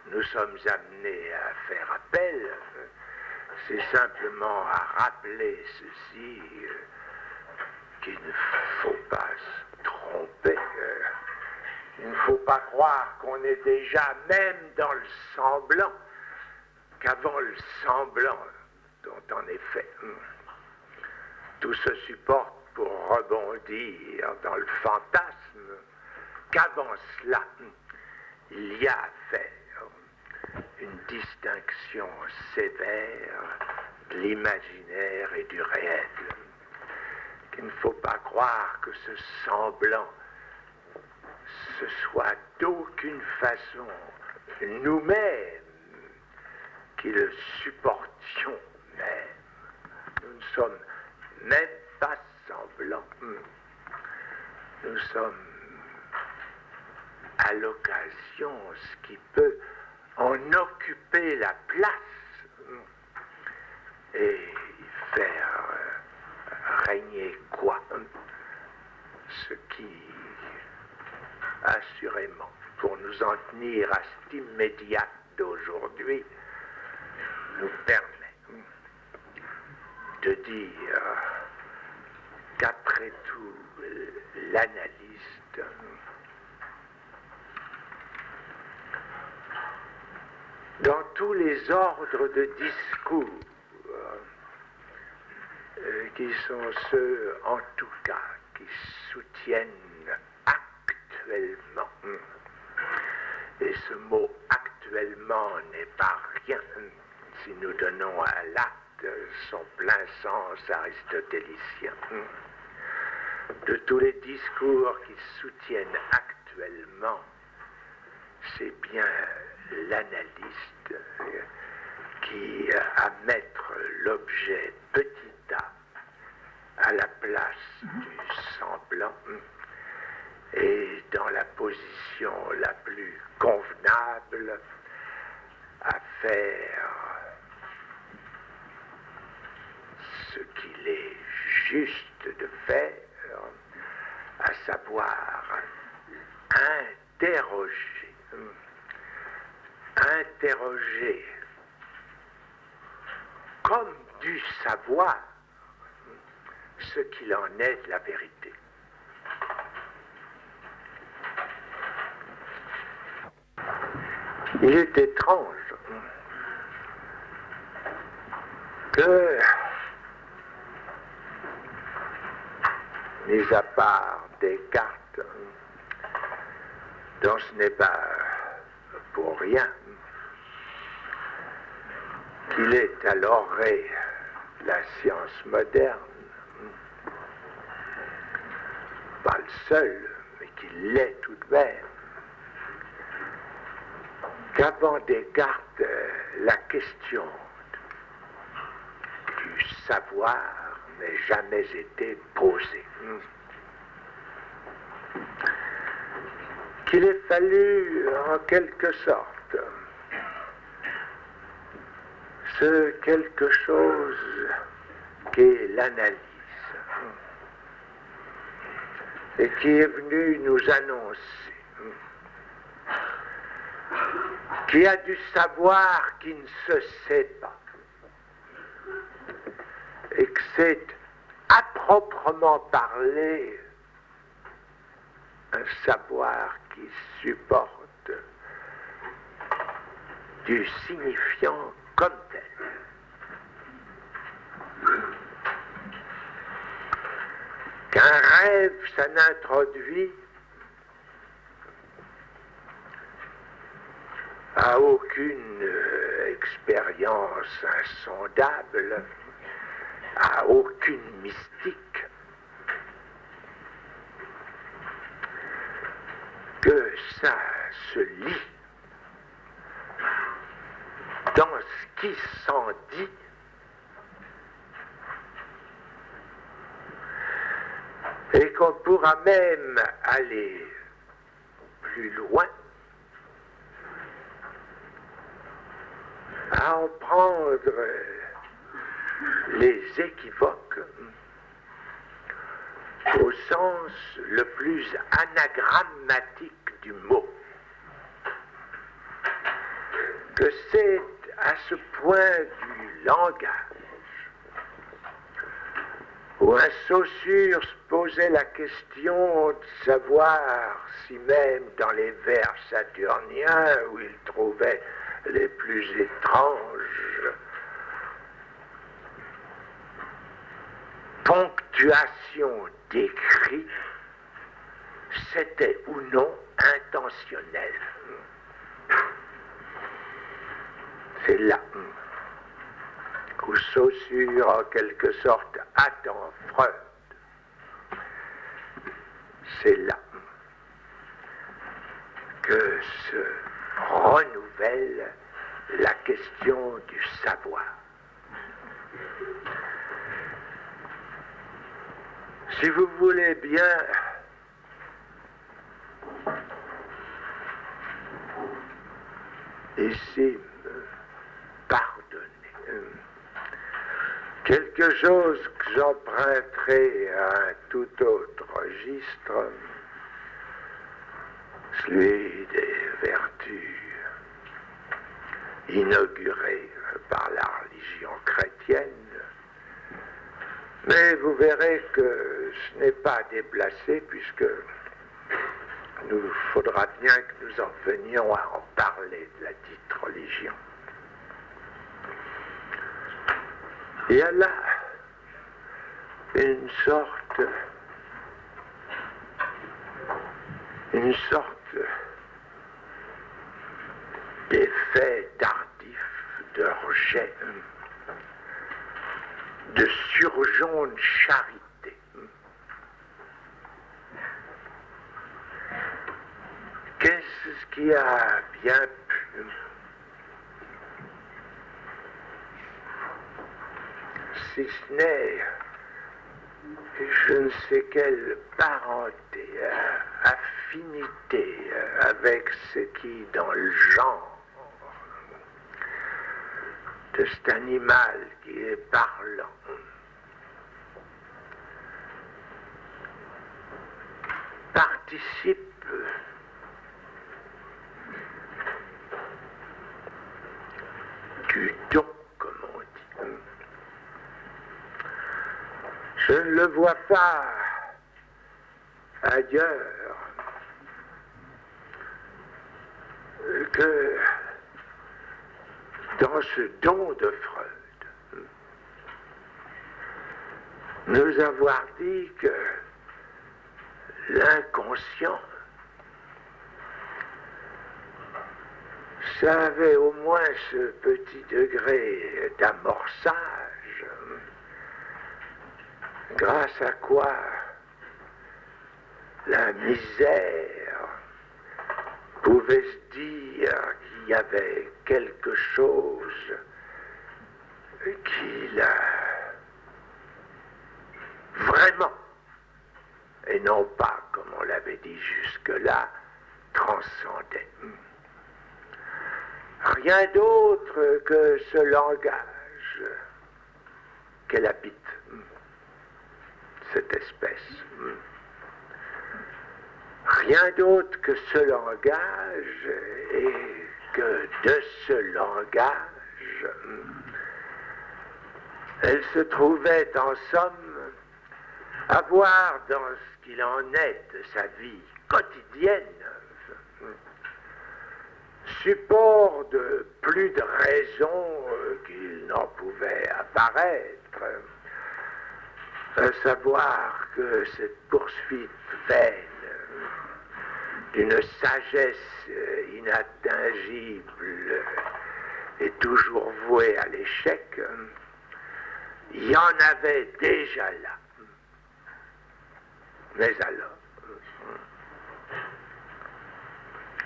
[SPEAKER 2] nous sommes amenés à faire appel, c'est simplement à rappeler ceci, qu'il ne faut pas se tromper. Il ne faut pas croire qu'on est déjà même dans le semblant, qu'avant le semblant, dont en effet tout se supporte pour rebondir dans le fantasme, qu'avant cela, il y a à faire une distinction sévère de l'imaginaire et du réel. Qu'il ne faut pas croire que ce semblant, ce soit d'aucune façon nous-mêmes qui le supportions même. Nous ne sommes même blanc. Nous sommes à l'occasion ce qui peut en occuper la place et faire régner quoi? Ce qui, assurément, pour nous en tenir à cette immédiate d'aujourd'hui, nous permet de dire qu'après tout, l'analyste dans tous les ordres de discours qui sont ceux, en tout cas, qui soutiennent actuellement, et ce mot actuellement n'est pas rien si nous donnons à l'acte son plein sens aristotélicien, de tous les discours qui soutiennent actuellement, c'est bien l'analyste qui a à mettre l'objet petit a à la place du semblant et dans la position la plus convenable à faire ce qu'il est juste de faire, à savoir interroger comme du savoir ce qu'il en est de la vérité. Il est étrange que, mis à part Descartes, dont ce n'est pas pour rien qu'il est à l'orée la science moderne, pas le seul, mais qu'il l'est tout de même, qu'avant Descartes, la question du savoir n'ait jamais été posée. Qu'il ait fallu, en quelque sorte, ce quelque chose qu'est l'analyse, et qui est venu nous annoncer qu'il y a du savoir qui ne se sait pas, et que c'est à proprement parler un savoir qui supporte du signifiant comme tel. Qu'un rêve, ça n'introduit à aucune expérience insondable, à aucune mystique, que ça se lit dans ce qui s'en dit et qu'on pourra même aller plus loin à en prendre les équivoques au sens le plus anagrammatique du mot. Que c'est à ce point du langage où un Saussure se posait la question de savoir si même dans les vers saturniens où il trouvait les plus étranges ponctuations d'écrit, c'était ou non intentionnel. C'est là où Saussure, en quelque sorte, attend Freud. C'est là que se renouvelle la question du savoir. Si vous voulez bien, ici, pardonnez. Quelque chose que j'emprunterai à un tout autre registre, celui des vertus inaugurées par la religion chrétienne. Mais vous verrez que ce n'est pas déplacé puisque nous faudra bien que nous en venions à en parler de la dite religion. Il y a là une sorte d'effet tardif, de rejet, de surjaune charité. Qu'est-ce qui a bien pu si ce n'est je ne sais quelle parenté, affinité avec ce qui, dans le genre de cet animal qui est parlant, participe du don, comme on dit. Je ne le vois pas ailleurs que dans ce don de Freud. Nous avoir dit que l'inconscient, ça avait au moins ce petit degré d'amorçage, grâce à quoi la misère pouvait se dire qu'il y avait quelque chose qui la vraiment, et non pas comme on l'avait dit jusque-là, transcendait. Rien d'autre que ce langage qu'elle habite, cette espèce. Rien d'autre que ce langage, et que de ce langage, elle se trouvait en somme à voir dans ce qu'il en est de sa vie quotidienne, support de plus de raisons qu'il n'en pouvait apparaître, à savoir que cette poursuite vaine d'une sagesse inatteint et toujours vouée à l'échec, il y en avait déjà là. Mais alors,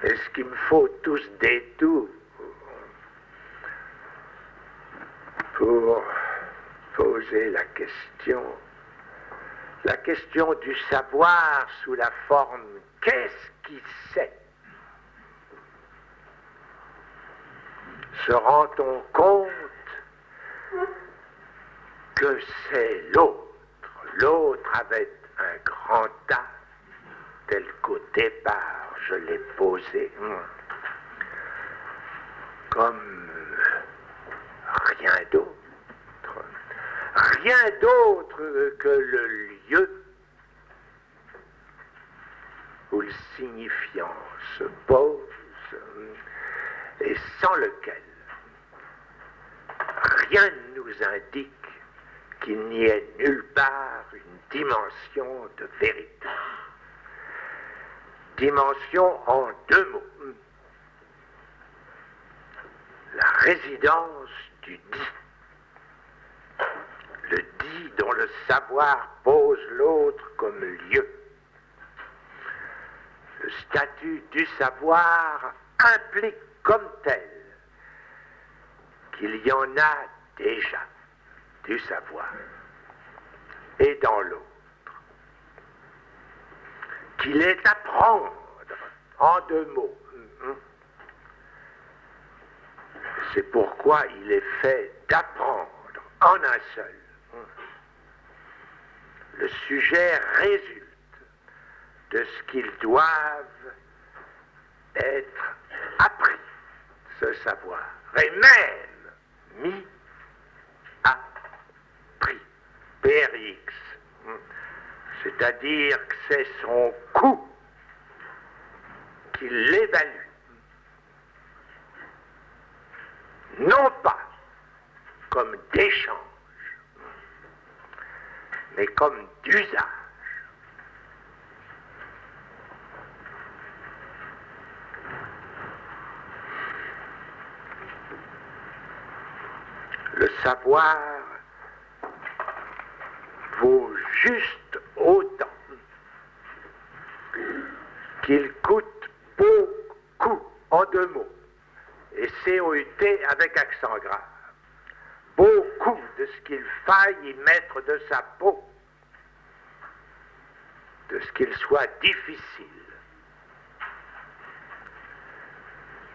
[SPEAKER 2] est-ce qu'il me faut tout ce détour pour poser la question du savoir sous la forme qu'est-ce qui sait? Se rend-on compte que c'est l'autre? L'autre avait un grand A, tel qu'au départ je l'ai posé, comme rien d'autre. Rien d'autre que le lieu où le signifiant se pose et sans lequel rien ne nous indique qu'il n'y ait nulle part une dimension de vérité. Dimension en deux mots. La résidence du dit. Le dit dont le savoir pose l'autre comme lieu. Le statut du savoir implique comme tel qu'il y en a déjà du savoir. Et dans l'autre, qu'il est à prendre, en deux mots. C'est pourquoi il est fait d'apprendre en un seul. Le sujet résulte de ce qu'ils doivent être appris, ce savoir, et même mis à prix, PRX. C'est-à-dire que c'est son coût qui l'évalue. Non pas comme d'échange, mais comme d'usage. Le savoir vaut juste autant qu'il coûte beaucoup, en deux mots, et COUT avec accent grave, beaucoup de ce qu'il faille y mettre de sa peau, de ce qu'il soit difficile.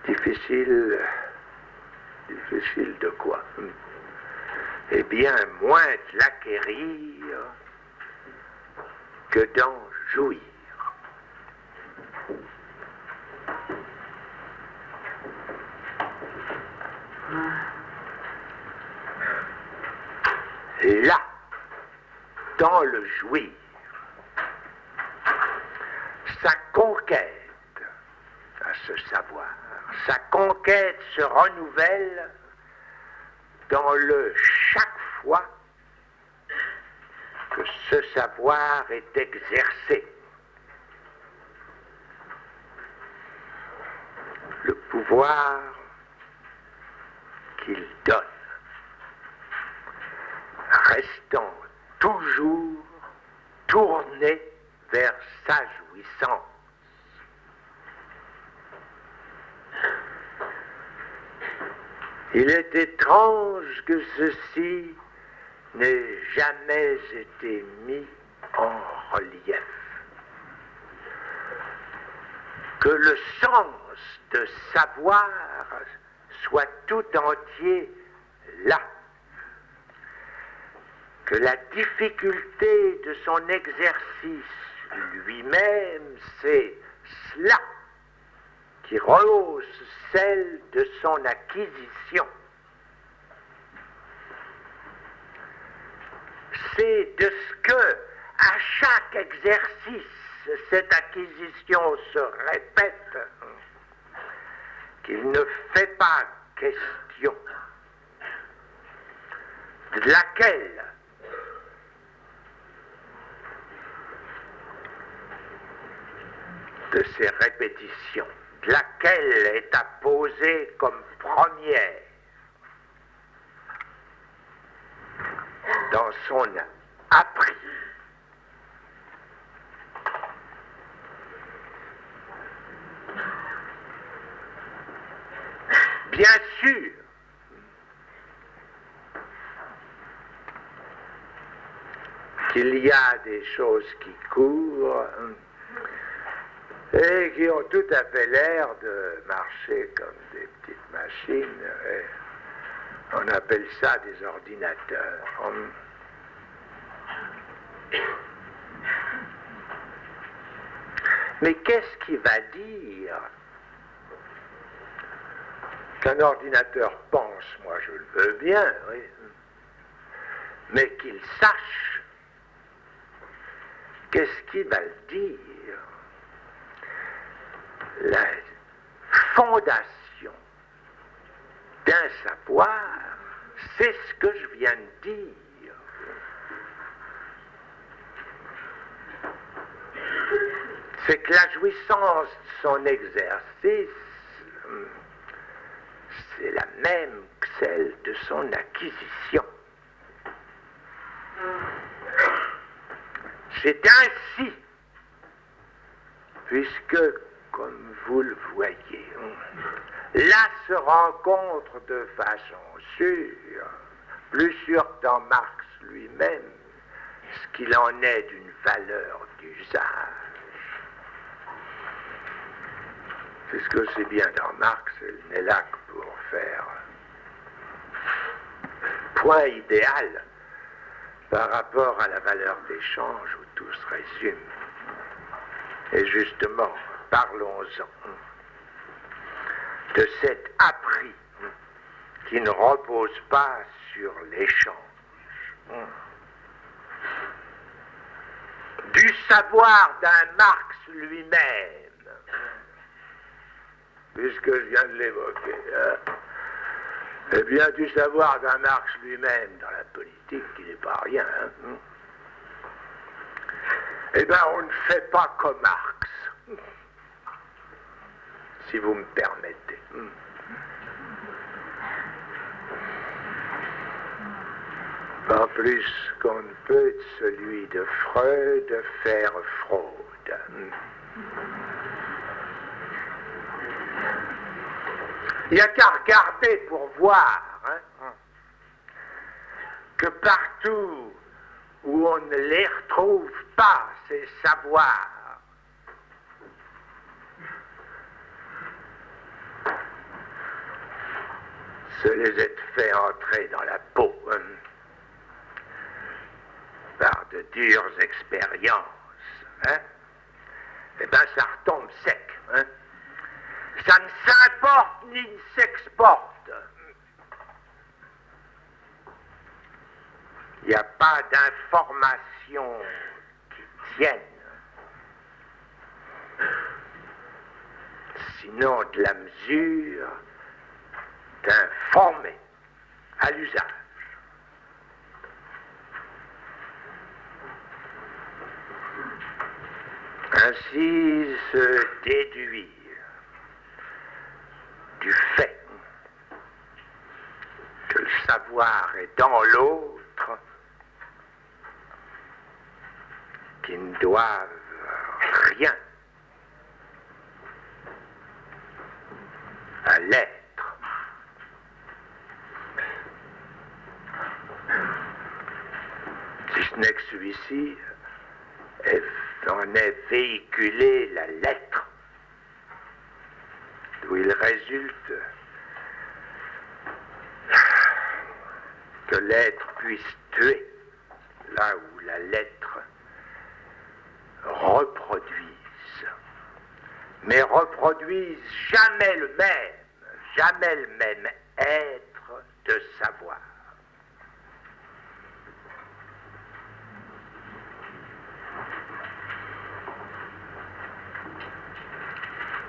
[SPEAKER 2] Difficile de quoi? Eh bien, moins de l'acquérir que d'en jouir. Là, dans le jouir, sa conquête à ce savoir, sa conquête se renouvelle dans le chaque fois que ce savoir est exercé. Le pouvoir qu'il donne, restant toujours tourné vers sa jouissance. Il est étrange que ceci n'ait jamais été mis en relief. Que le sens de savoir soit tout entier là. Que la difficulté de son exercice lui-même, c'est cela qui rehausse celle de son acquisition. C'est de ce que, à chaque exercice, cette acquisition se répète, qu'il ne fait pas question, de laquelle de ces répétitions, de laquelle est apposée comme première dans son appris. Bien sûr, qu'il y a des choses qui courent et qui ont tout à fait l'air de marcher comme des petites machines. Et on appelle ça des ordinateurs. Mais qu'est-ce qui va dire qu'un ordinateur pense? Moi, je le veux bien, oui. Mais qu'il sache. Qu'est-ce qui va le dire? La fondation d'un savoir, c'est ce que je viens de dire. C'est que la jouissance de son exercice, c'est la même que celle de son acquisition. C'est ainsi, puisque, comme vous le voyez, là se rencontre de façon sûre, plus sûre que dans Marx lui-même, ce qu'il en est d'une valeur d'usage. puisque c'est bien dans Marx, elle n'est là que pour faire point idéal par rapport à la valeur d'échange où tout se résume. Et justement, parlons-en de cet appris qui ne repose pas sur l'échange. Du savoir d'un Marx lui-même, puisque je viens de l'évoquer, eh bien du savoir d'un Marx lui-même dans la politique, qui n'est pas rien, eh bien on ne fait pas comme Marx, si vous me permettez. Pas plus qu'on ne peut de celui de Freud faire fraude. Il n'y a qu'à regarder pour voir que partout où on ne les retrouve pas, ces savoirs, se les est fait entrer dans la peau par de dures expériences, eh bien ça retombe sec. Ça ne s'importe ni ne s'exporte. Il n'y a pas d'information qui tienne, sinon de la mesure d'informer à l'usage. Ainsi se déduire du fait que le savoir est dans l'autre, qui ne doivent rien à l'être. Si ce n'est que celui-ci en est véhiculé la lettre, d'où il résulte que l'être puisse tuer, là où la lettre reproduise, mais reproduise jamais le même être de savoir.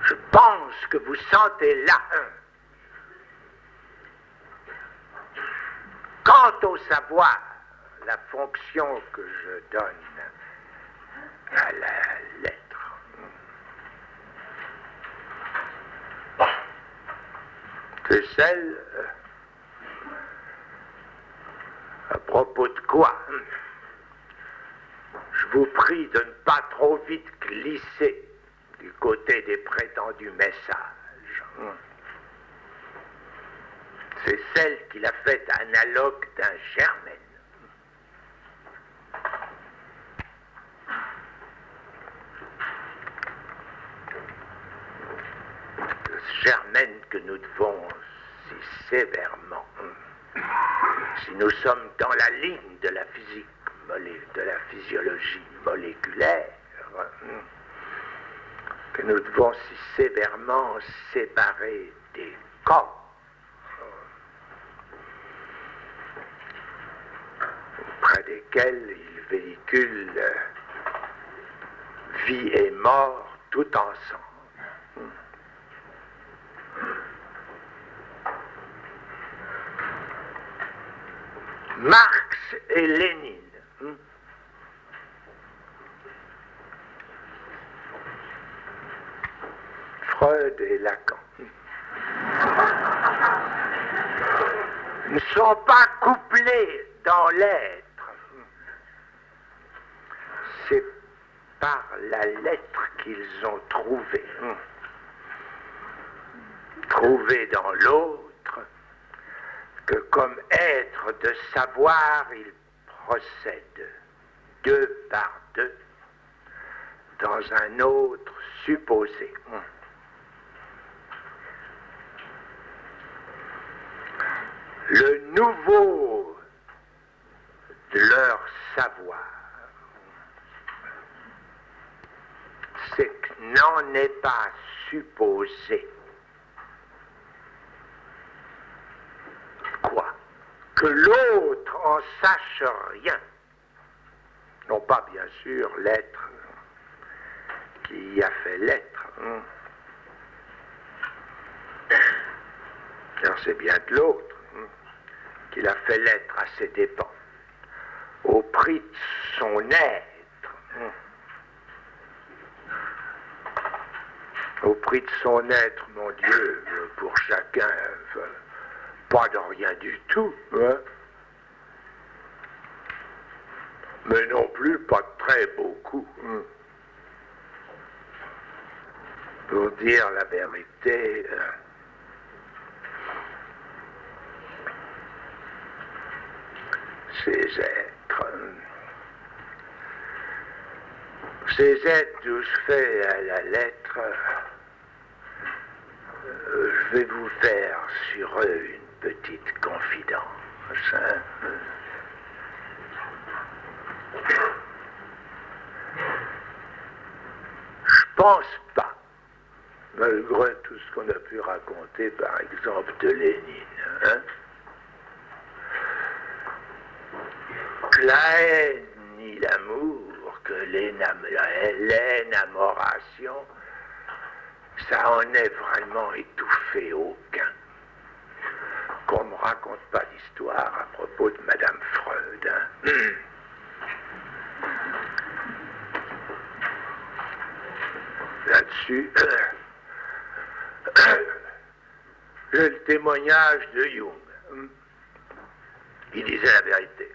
[SPEAKER 2] Je pense que vous sentez là quant au savoir, la fonction que je donne à la lettre. C'est celle à propos de quoi je vous prie de ne pas trop vite glisser du côté des prétendus messages. C'est celle qu'il a faite analogue d'un Germaine. Germaine que nous devons si sévèrement, si nous sommes dans la ligne de la physique, de la physiologie moléculaire, que nous devons si sévèrement séparer des corps auprès desquels ils véhiculent vie et mort tout ensemble. Marx et Lénine. Freud et Lacan ne sont pas couplés dans l'être. C'est par la lettre qu'ils ont trouvé. Trouvé dans l'autre, que comme être de savoir, ils procèdent deux par deux dans un autre supposé. le nouveau de leur savoir, c'est que n'en est pas supposé quoi que l'autre en sache rien, non pas bien sûr l'être qui a fait l'être, car c'est bien de l'autre qu'il a fait l'être à ses dépens, au prix de son être, au prix de son être, mon Dieu, pour chacun, pas de rien du tout, mais non plus pas de très beaucoup. Pour dire la vérité, ces êtres tous faits à la lettre, je vais vous faire sur eux une petite confidence. Je pense pas, malgré tout ce qu'on a pu raconter, par exemple, de Lénine, que la haine ni l'amour, que l'énamoration, ça en est vraiment étouffé aucun. Qu'on ne me raconte pas d'histoire à propos de Madame Freud. Là-dessus, j'ai le témoignage de Jung. Il disait la vérité.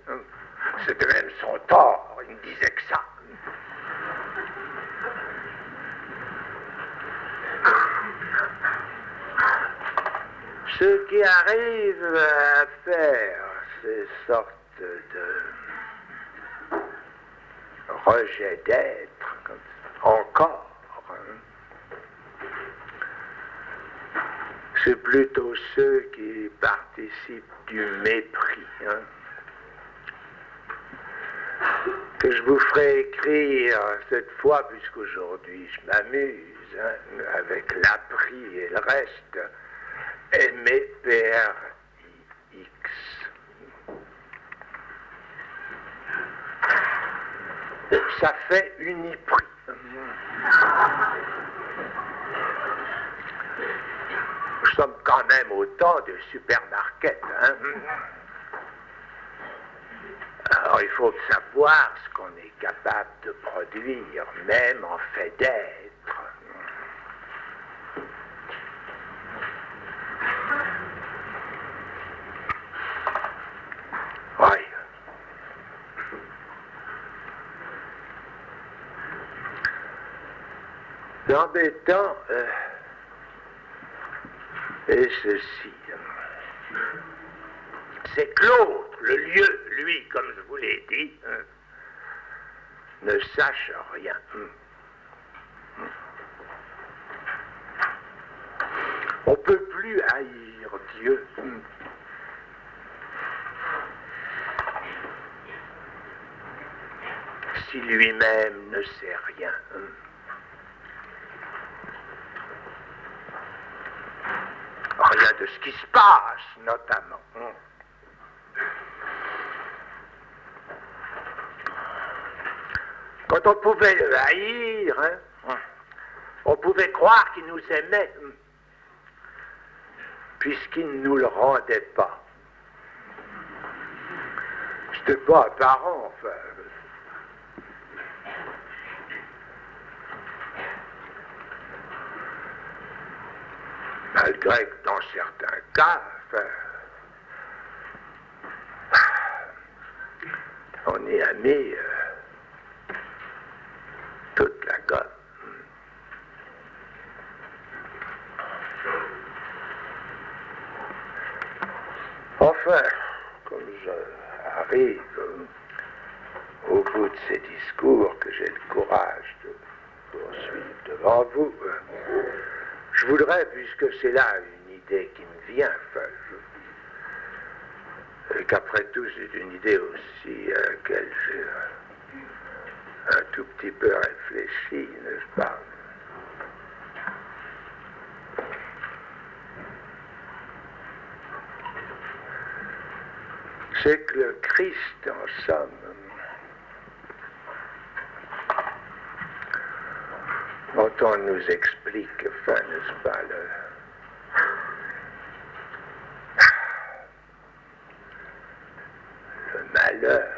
[SPEAKER 2] C'était même son tort, il me disait que ça. Ceux qui arrivent à faire ces sortes de rejet d'être, encore, c'est plutôt ceux qui participent du mépris, que je vous ferai écrire cette fois, puisqu'aujourd'hui je m'amuse avec l'appris et le reste. M-E-P-R-I-X. Ça fait Uniprix. Nous sommes quand même au temps de supermarket. Alors il faut savoir ce qu'on est capable de produire, même en fait d'être. Oui. L'embêtant est ceci. C'est que l'autre, le lieu, lui, comme je vous l'ai dit, ne sache rien. On ne peut plus haïr Dieu. Si lui-même ne sait rien. Rien de ce qui se passe, notamment. Quand on pouvait le haïr, on pouvait croire qu'il nous aimait, puisqu'il ne nous le rendait pas. C'était pas apparent, enfin. Malgré que dans certains cas, on y a mis toute la gomme. Enfin, comme j'arrive au bout de ces discours que j'ai le courage de poursuivre devant vous, je voudrais, puisque c'est là une idée qui me vient, qu'après tout, c'est une idée aussi à laquelle j'ai un tout petit peu réfléchi, n'est-ce pas? C'est que le Christ, en somme, dont on nous explique, enfin, n'est-ce pas, le malheur,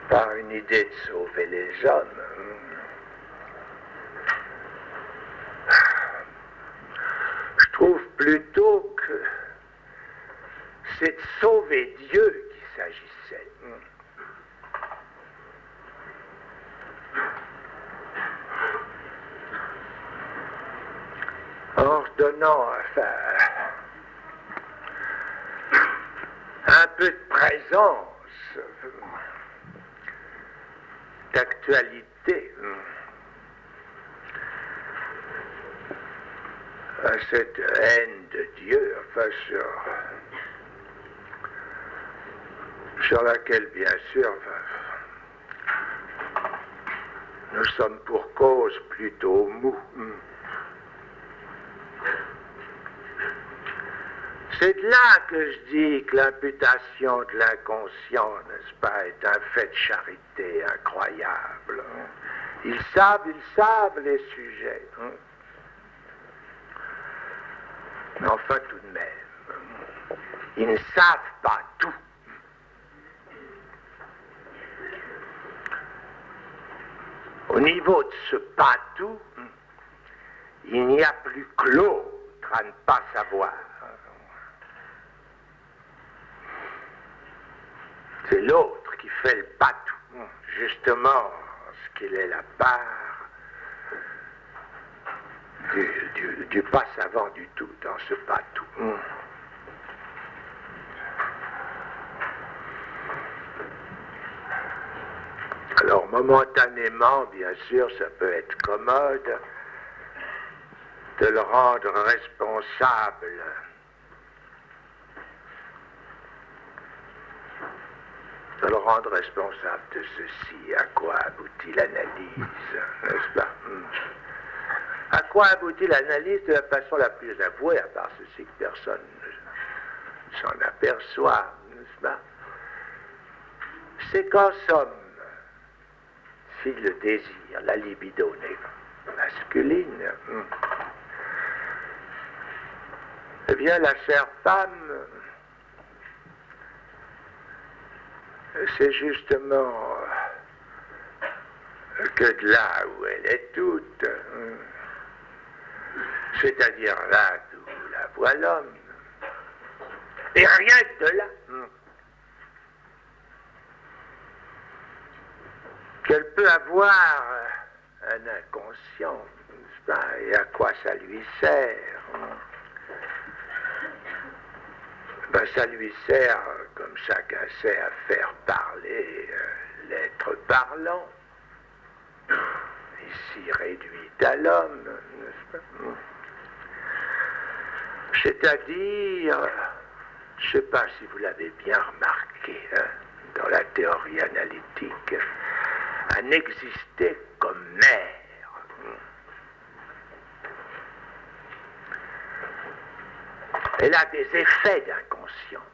[SPEAKER 2] par une idée de sauver les hommes. Je trouve plutôt que c'est de sauver Dieu qu'il s'agissait. En se donnant enfin, un peu de présence, d'actualité à cette haine de Dieu, enfin sur laquelle, bien sûr, nous sommes pour cause plutôt mou. C'est de là que je dis que l'imputation de l'inconscient, n'est-ce pas, est un fait de charité incroyable. Ils savent les sujets. Mais enfin, tout de même, ils ne savent pas tout. Au niveau de ce pas tout, il n'y a plus que l'autre à ne pas savoir. C'est l'autre qui fait le pas tout, justement, ce qu'il est la part du pas savant du tout, dans ce pas tout. Alors, momentanément, bien sûr, ça peut être commode de le rendre responsable de ceci. À quoi aboutit l'analyse, n'est-ce pas? À quoi aboutit l'analyse de la façon la plus avouée, à part ceci que personne ne s'en aperçoit, n'est-ce pas? C'est qu'en somme, si le désir, la libido n'est masculine, eh bien la chère femme, c'est justement que de là où elle est toute, c'est-à-dire là d'où la voit l'homme, et rien que de là, qu'elle peut avoir un inconscient, n'est-ce pas, et à quoi ça lui sert? Ben, ça lui sert, comme chacun sait, à faire parler l'être parlant, ici réduit à l'homme, n'est-ce pas? C'est-à-dire, je ne sais pas si vous l'avez bien remarqué, dans la théorie analytique, à n'exister comme mère. Elle a des effets d'inconscient.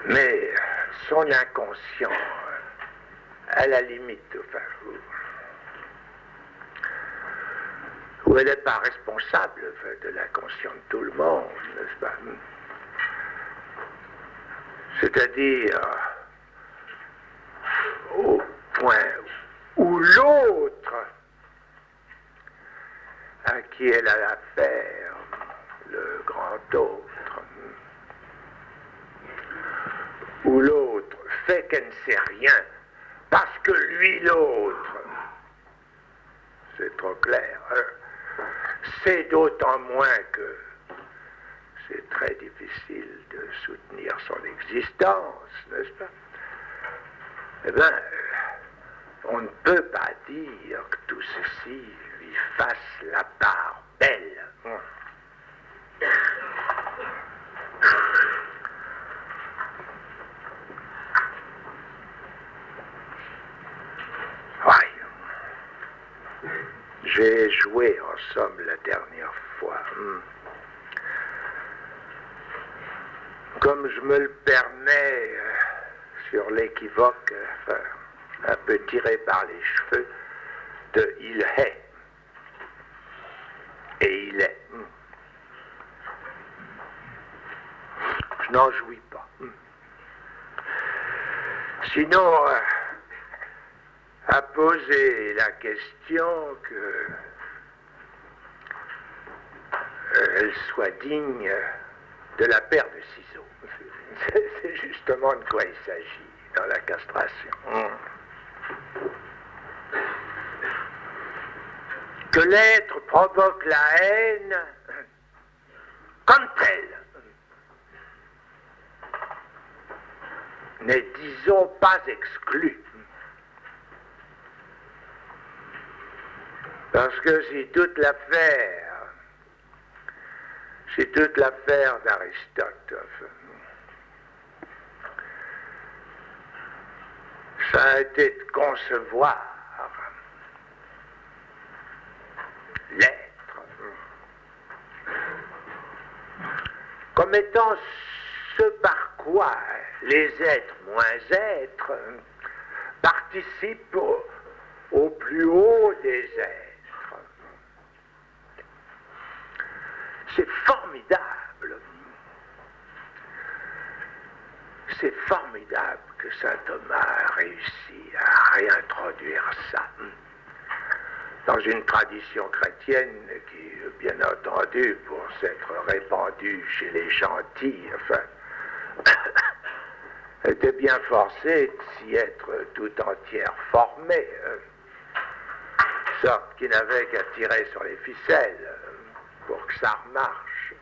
[SPEAKER 2] Mais son inconscient, à la limite, enfin, où elle n'est pas responsable de l'inconscient de tout le monde, n'est-ce pas? C'est-à-dire au point où l'autre à qui elle a affaire, le grand autre, où l'autre fait qu'elle ne sait rien, parce que lui, l'autre, c'est trop clair, c'est d'autant moins que c'est très difficile de soutenir son existence, n'est-ce pas? Eh bien, on ne peut pas dire que tout ceci lui fasse la part belle. Oui. J'ai joué en somme la dernière fois. Comme je me le permets, sur l'équivoque, enfin, un peu tiré par les cheveux, de il est. Et il est. Je n'en jouis pas. Sinon, à poser la question que elle soit digne de la paire de ciseaux. C'est justement de quoi il s'agit dans la castration. Que l'être provoque la haine comme telle n'est, disons, pas exclu. Parce que si toute l'affaire d'Aristote, ça a été de concevoir l'être comme étant ce par quoi les êtres moins êtres participent au plus haut des êtres. C'est formidable. C'est formidable que saint Thomas a réussi à réintroduire ça dans une tradition chrétienne qui, bien entendu, pour s'être répandue chez les gentils, enfin, était bien forcée de s'y être tout entière formée, sorte qu'il n'avait qu'à tirer sur les ficelles pour que ça remarche.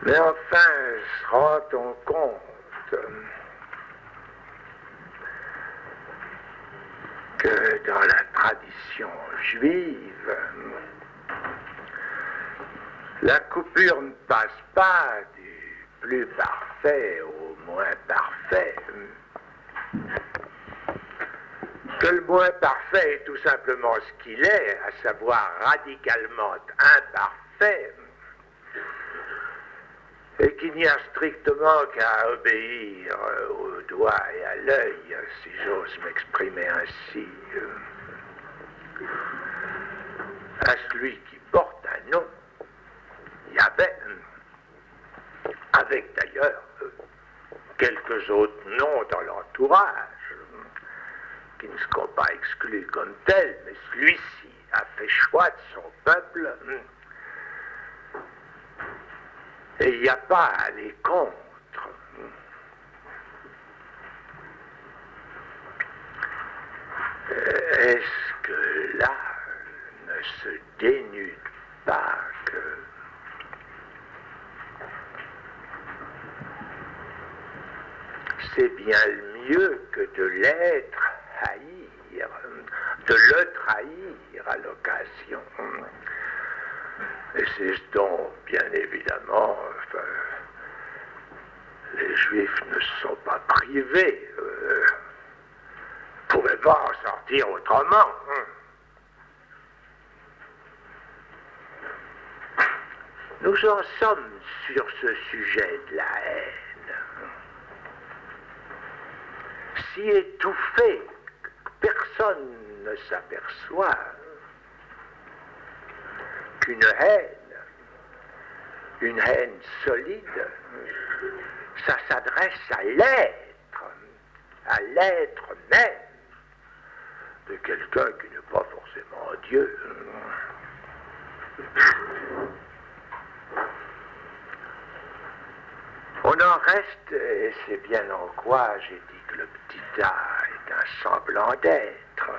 [SPEAKER 2] Mais enfin, se rend-on compte que dans la tradition juive, la coupure ne passe pas du plus parfait au moins parfait. Que le moins parfait est tout simplement ce qu'il est, à savoir radicalement imparfait, et qu'il n'y a strictement qu'à obéir au doigt et à l'œil, si j'ose m'exprimer ainsi, à celui qui porte un nom, Yahvé, avec d'ailleurs quelques autres noms dans l'entourage, qui ne seront pas exclus comme tels, mais celui-ci a fait choix de son peuple, et il n'y a pas à aller contre. Est-ce que là ne se dénude pas que c'est bien le mieux que de l'être haïr, de le trahir à l'occasion. Et c'est donc, bien évidemment, enfin, les Juifs ne sont pas privés, ne pouvaient pas en sortir autrement. Nous en sommes sur ce sujet de la haine, si étouffé que personne ne s'aperçoit qu'une haine solide, ça s'adresse à l'être même de quelqu'un qui n'est pas forcément Dieu. On en reste, et c'est bien en quoi j'ai dit que le petit A est un semblant d'être.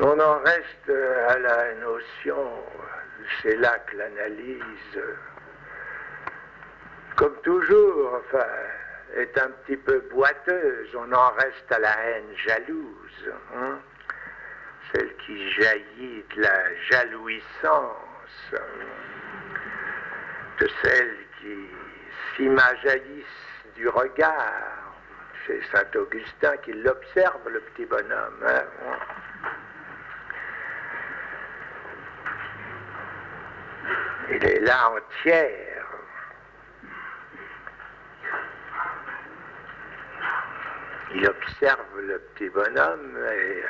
[SPEAKER 2] On en reste à la notion, c'est là que l'analyse, comme toujours, enfin, est un petit peu boiteuse, on en reste à la haine jalouse, hein? Celle qui jaillit de la jalouissance, de celle qui s'imajaillissent du regard. C'est Saint-Augustin qui l'observe, le petit bonhomme, hein? Il est là entière. Il observe le petit bonhomme et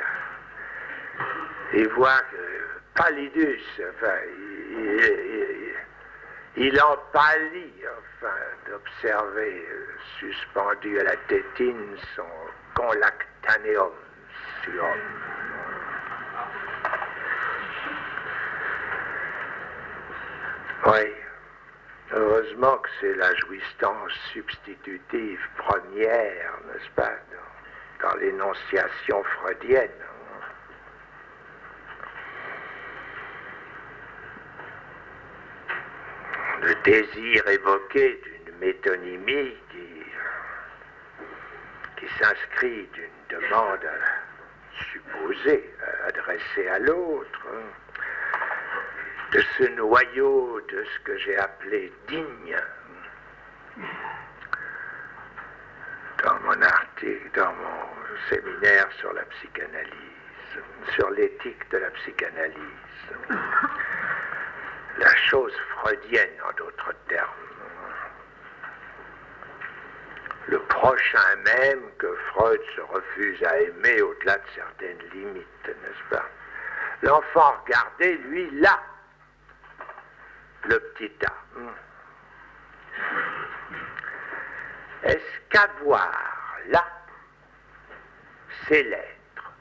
[SPEAKER 2] il voit que Pallidus, enfin, il en pâlit, enfin, d'observer suspendu à la tétine son colactaneum sur. Oui, heureusement que c'est la jouissance substitutive première, n'est-ce pas, dans l'énonciation freudienne. Le désir évoqué d'une métonymie qui s'inscrit d'une demande supposée, adressée à l'autre, de ce noyau de ce que j'ai appelé digne. Dans mon article, dans mon séminaire sur la psychanalyse, sur l'éthique de la psychanalyse, la chose freudienne en d'autres termes, le prochain même que Freud se refuse à aimer au-delà de certaines limites, n'est-ce pas? L'enfant regardé, lui, là, le petit A. Est-ce qu'avoir là, c'est l'être?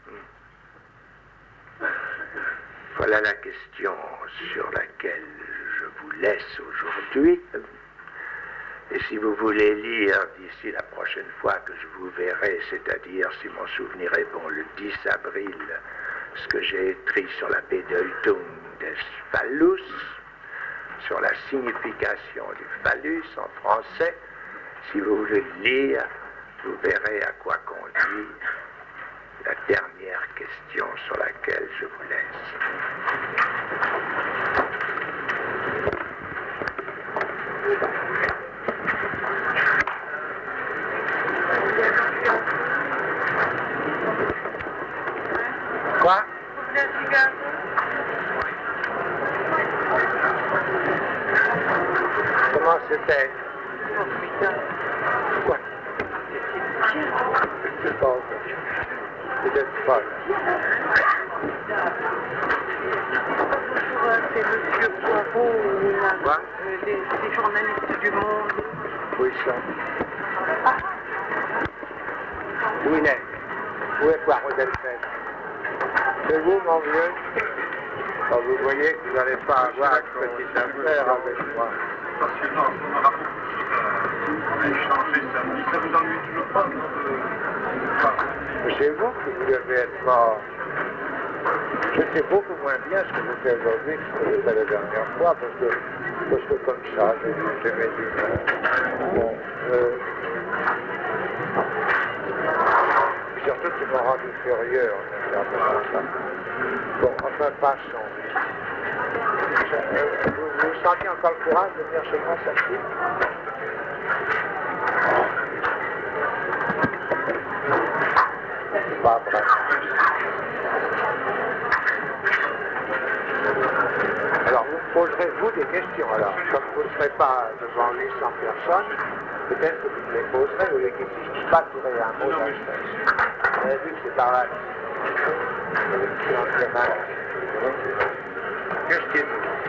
[SPEAKER 2] Voilà la question sur laquelle je vous laisse aujourd'hui. Et si vous voulez lire d'ici la prochaine fois que je vous verrai, c'est-à-dire, si mon souvenir est bon, le 10 avril, ce que j'ai écrit sur la Bedeutung des Phallus, sur la signification du phallus en français, si vous voulez le lire, vous verrez à quoi conduit la dernière question sur laquelle je vous laisse. Quoi? Comment c'était? Quoi? C'est pas peut-être pas.
[SPEAKER 3] C'est Monsieur Poirot,
[SPEAKER 2] Quoi?
[SPEAKER 3] les journalistes du Monde.
[SPEAKER 2] Oui, ça. Où il est? Où est Poirot Delphine? C'est vous, mon vieux? Alors, vous voyez que vous n'allez pas avoir une petite affaire avec moi.
[SPEAKER 4] Passionnant, on aura beaucoup de choses à échanger samedi. Ça vous ennuie toujours pas
[SPEAKER 2] C'est vous que vous devez être mort. Je sais beaucoup moins bien ce que je fais aujourd'hui que ce que j'ai fait la dernière fois, parce que comme ça, j'ai mes humeurs. Bon, surtout qu'ils m'ont rendu furieux en regardant ça. Bon, enfin, passons. Vous sentez encore le courage de venir chez moi samedi? C'est pas vrai. Alors, vous me poserez, vous, des questions. Alors, comme vous ne serez pas devant 800 personnes, peut-être que vous me les poserez, au lieu qu'ils ne disent pas tirer un mot dans le texte. Vous avez vu que c'est par là.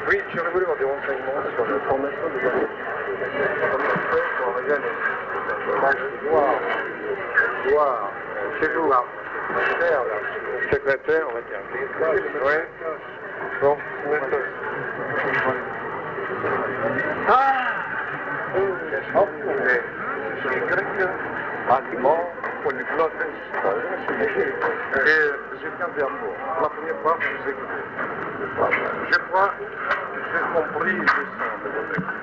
[SPEAKER 2] Oui, j'aurais voulu avoir des renseignements sur la formation des années. Comment on fait pour arriver à voir. C'est vous, là. Secrétaire, on va dire. Oui. Bon, c'est grec, allemand, polyglotte. Et j'ai qu'un verbe. La première fois, je vous écoute. Je crois, j'ai compris le sens de votre écoute.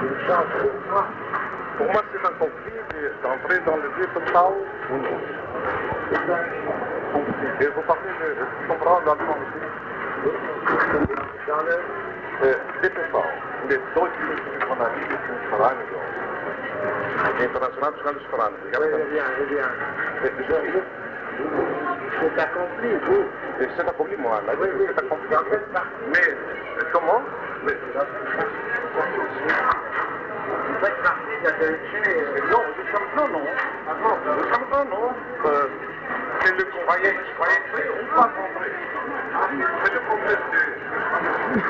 [SPEAKER 2] Une chance pour moi.
[SPEAKER 4] Pour moi, c'est incompris d'entrer dans le vieux Tao ou non. Et vous parlez de comprendre l'allemand aussi.
[SPEAKER 2] Dans le...
[SPEAKER 4] DPV, de Deutsche Vereinigung. Internationale Journalistische Vereinigung.
[SPEAKER 2] C'est accompli, vous.
[SPEAKER 4] Et c'est accompli, moi. Là,
[SPEAKER 2] Oui,
[SPEAKER 4] c'est accompli.
[SPEAKER 2] dans quelle partie?
[SPEAKER 4] Mais comment?
[SPEAKER 2] Vous faites partie de la Deutsche...
[SPEAKER 4] Non, nous sommes non. Nous sommes non. C'est le croyez, on va rentrer. C'est le congrès de...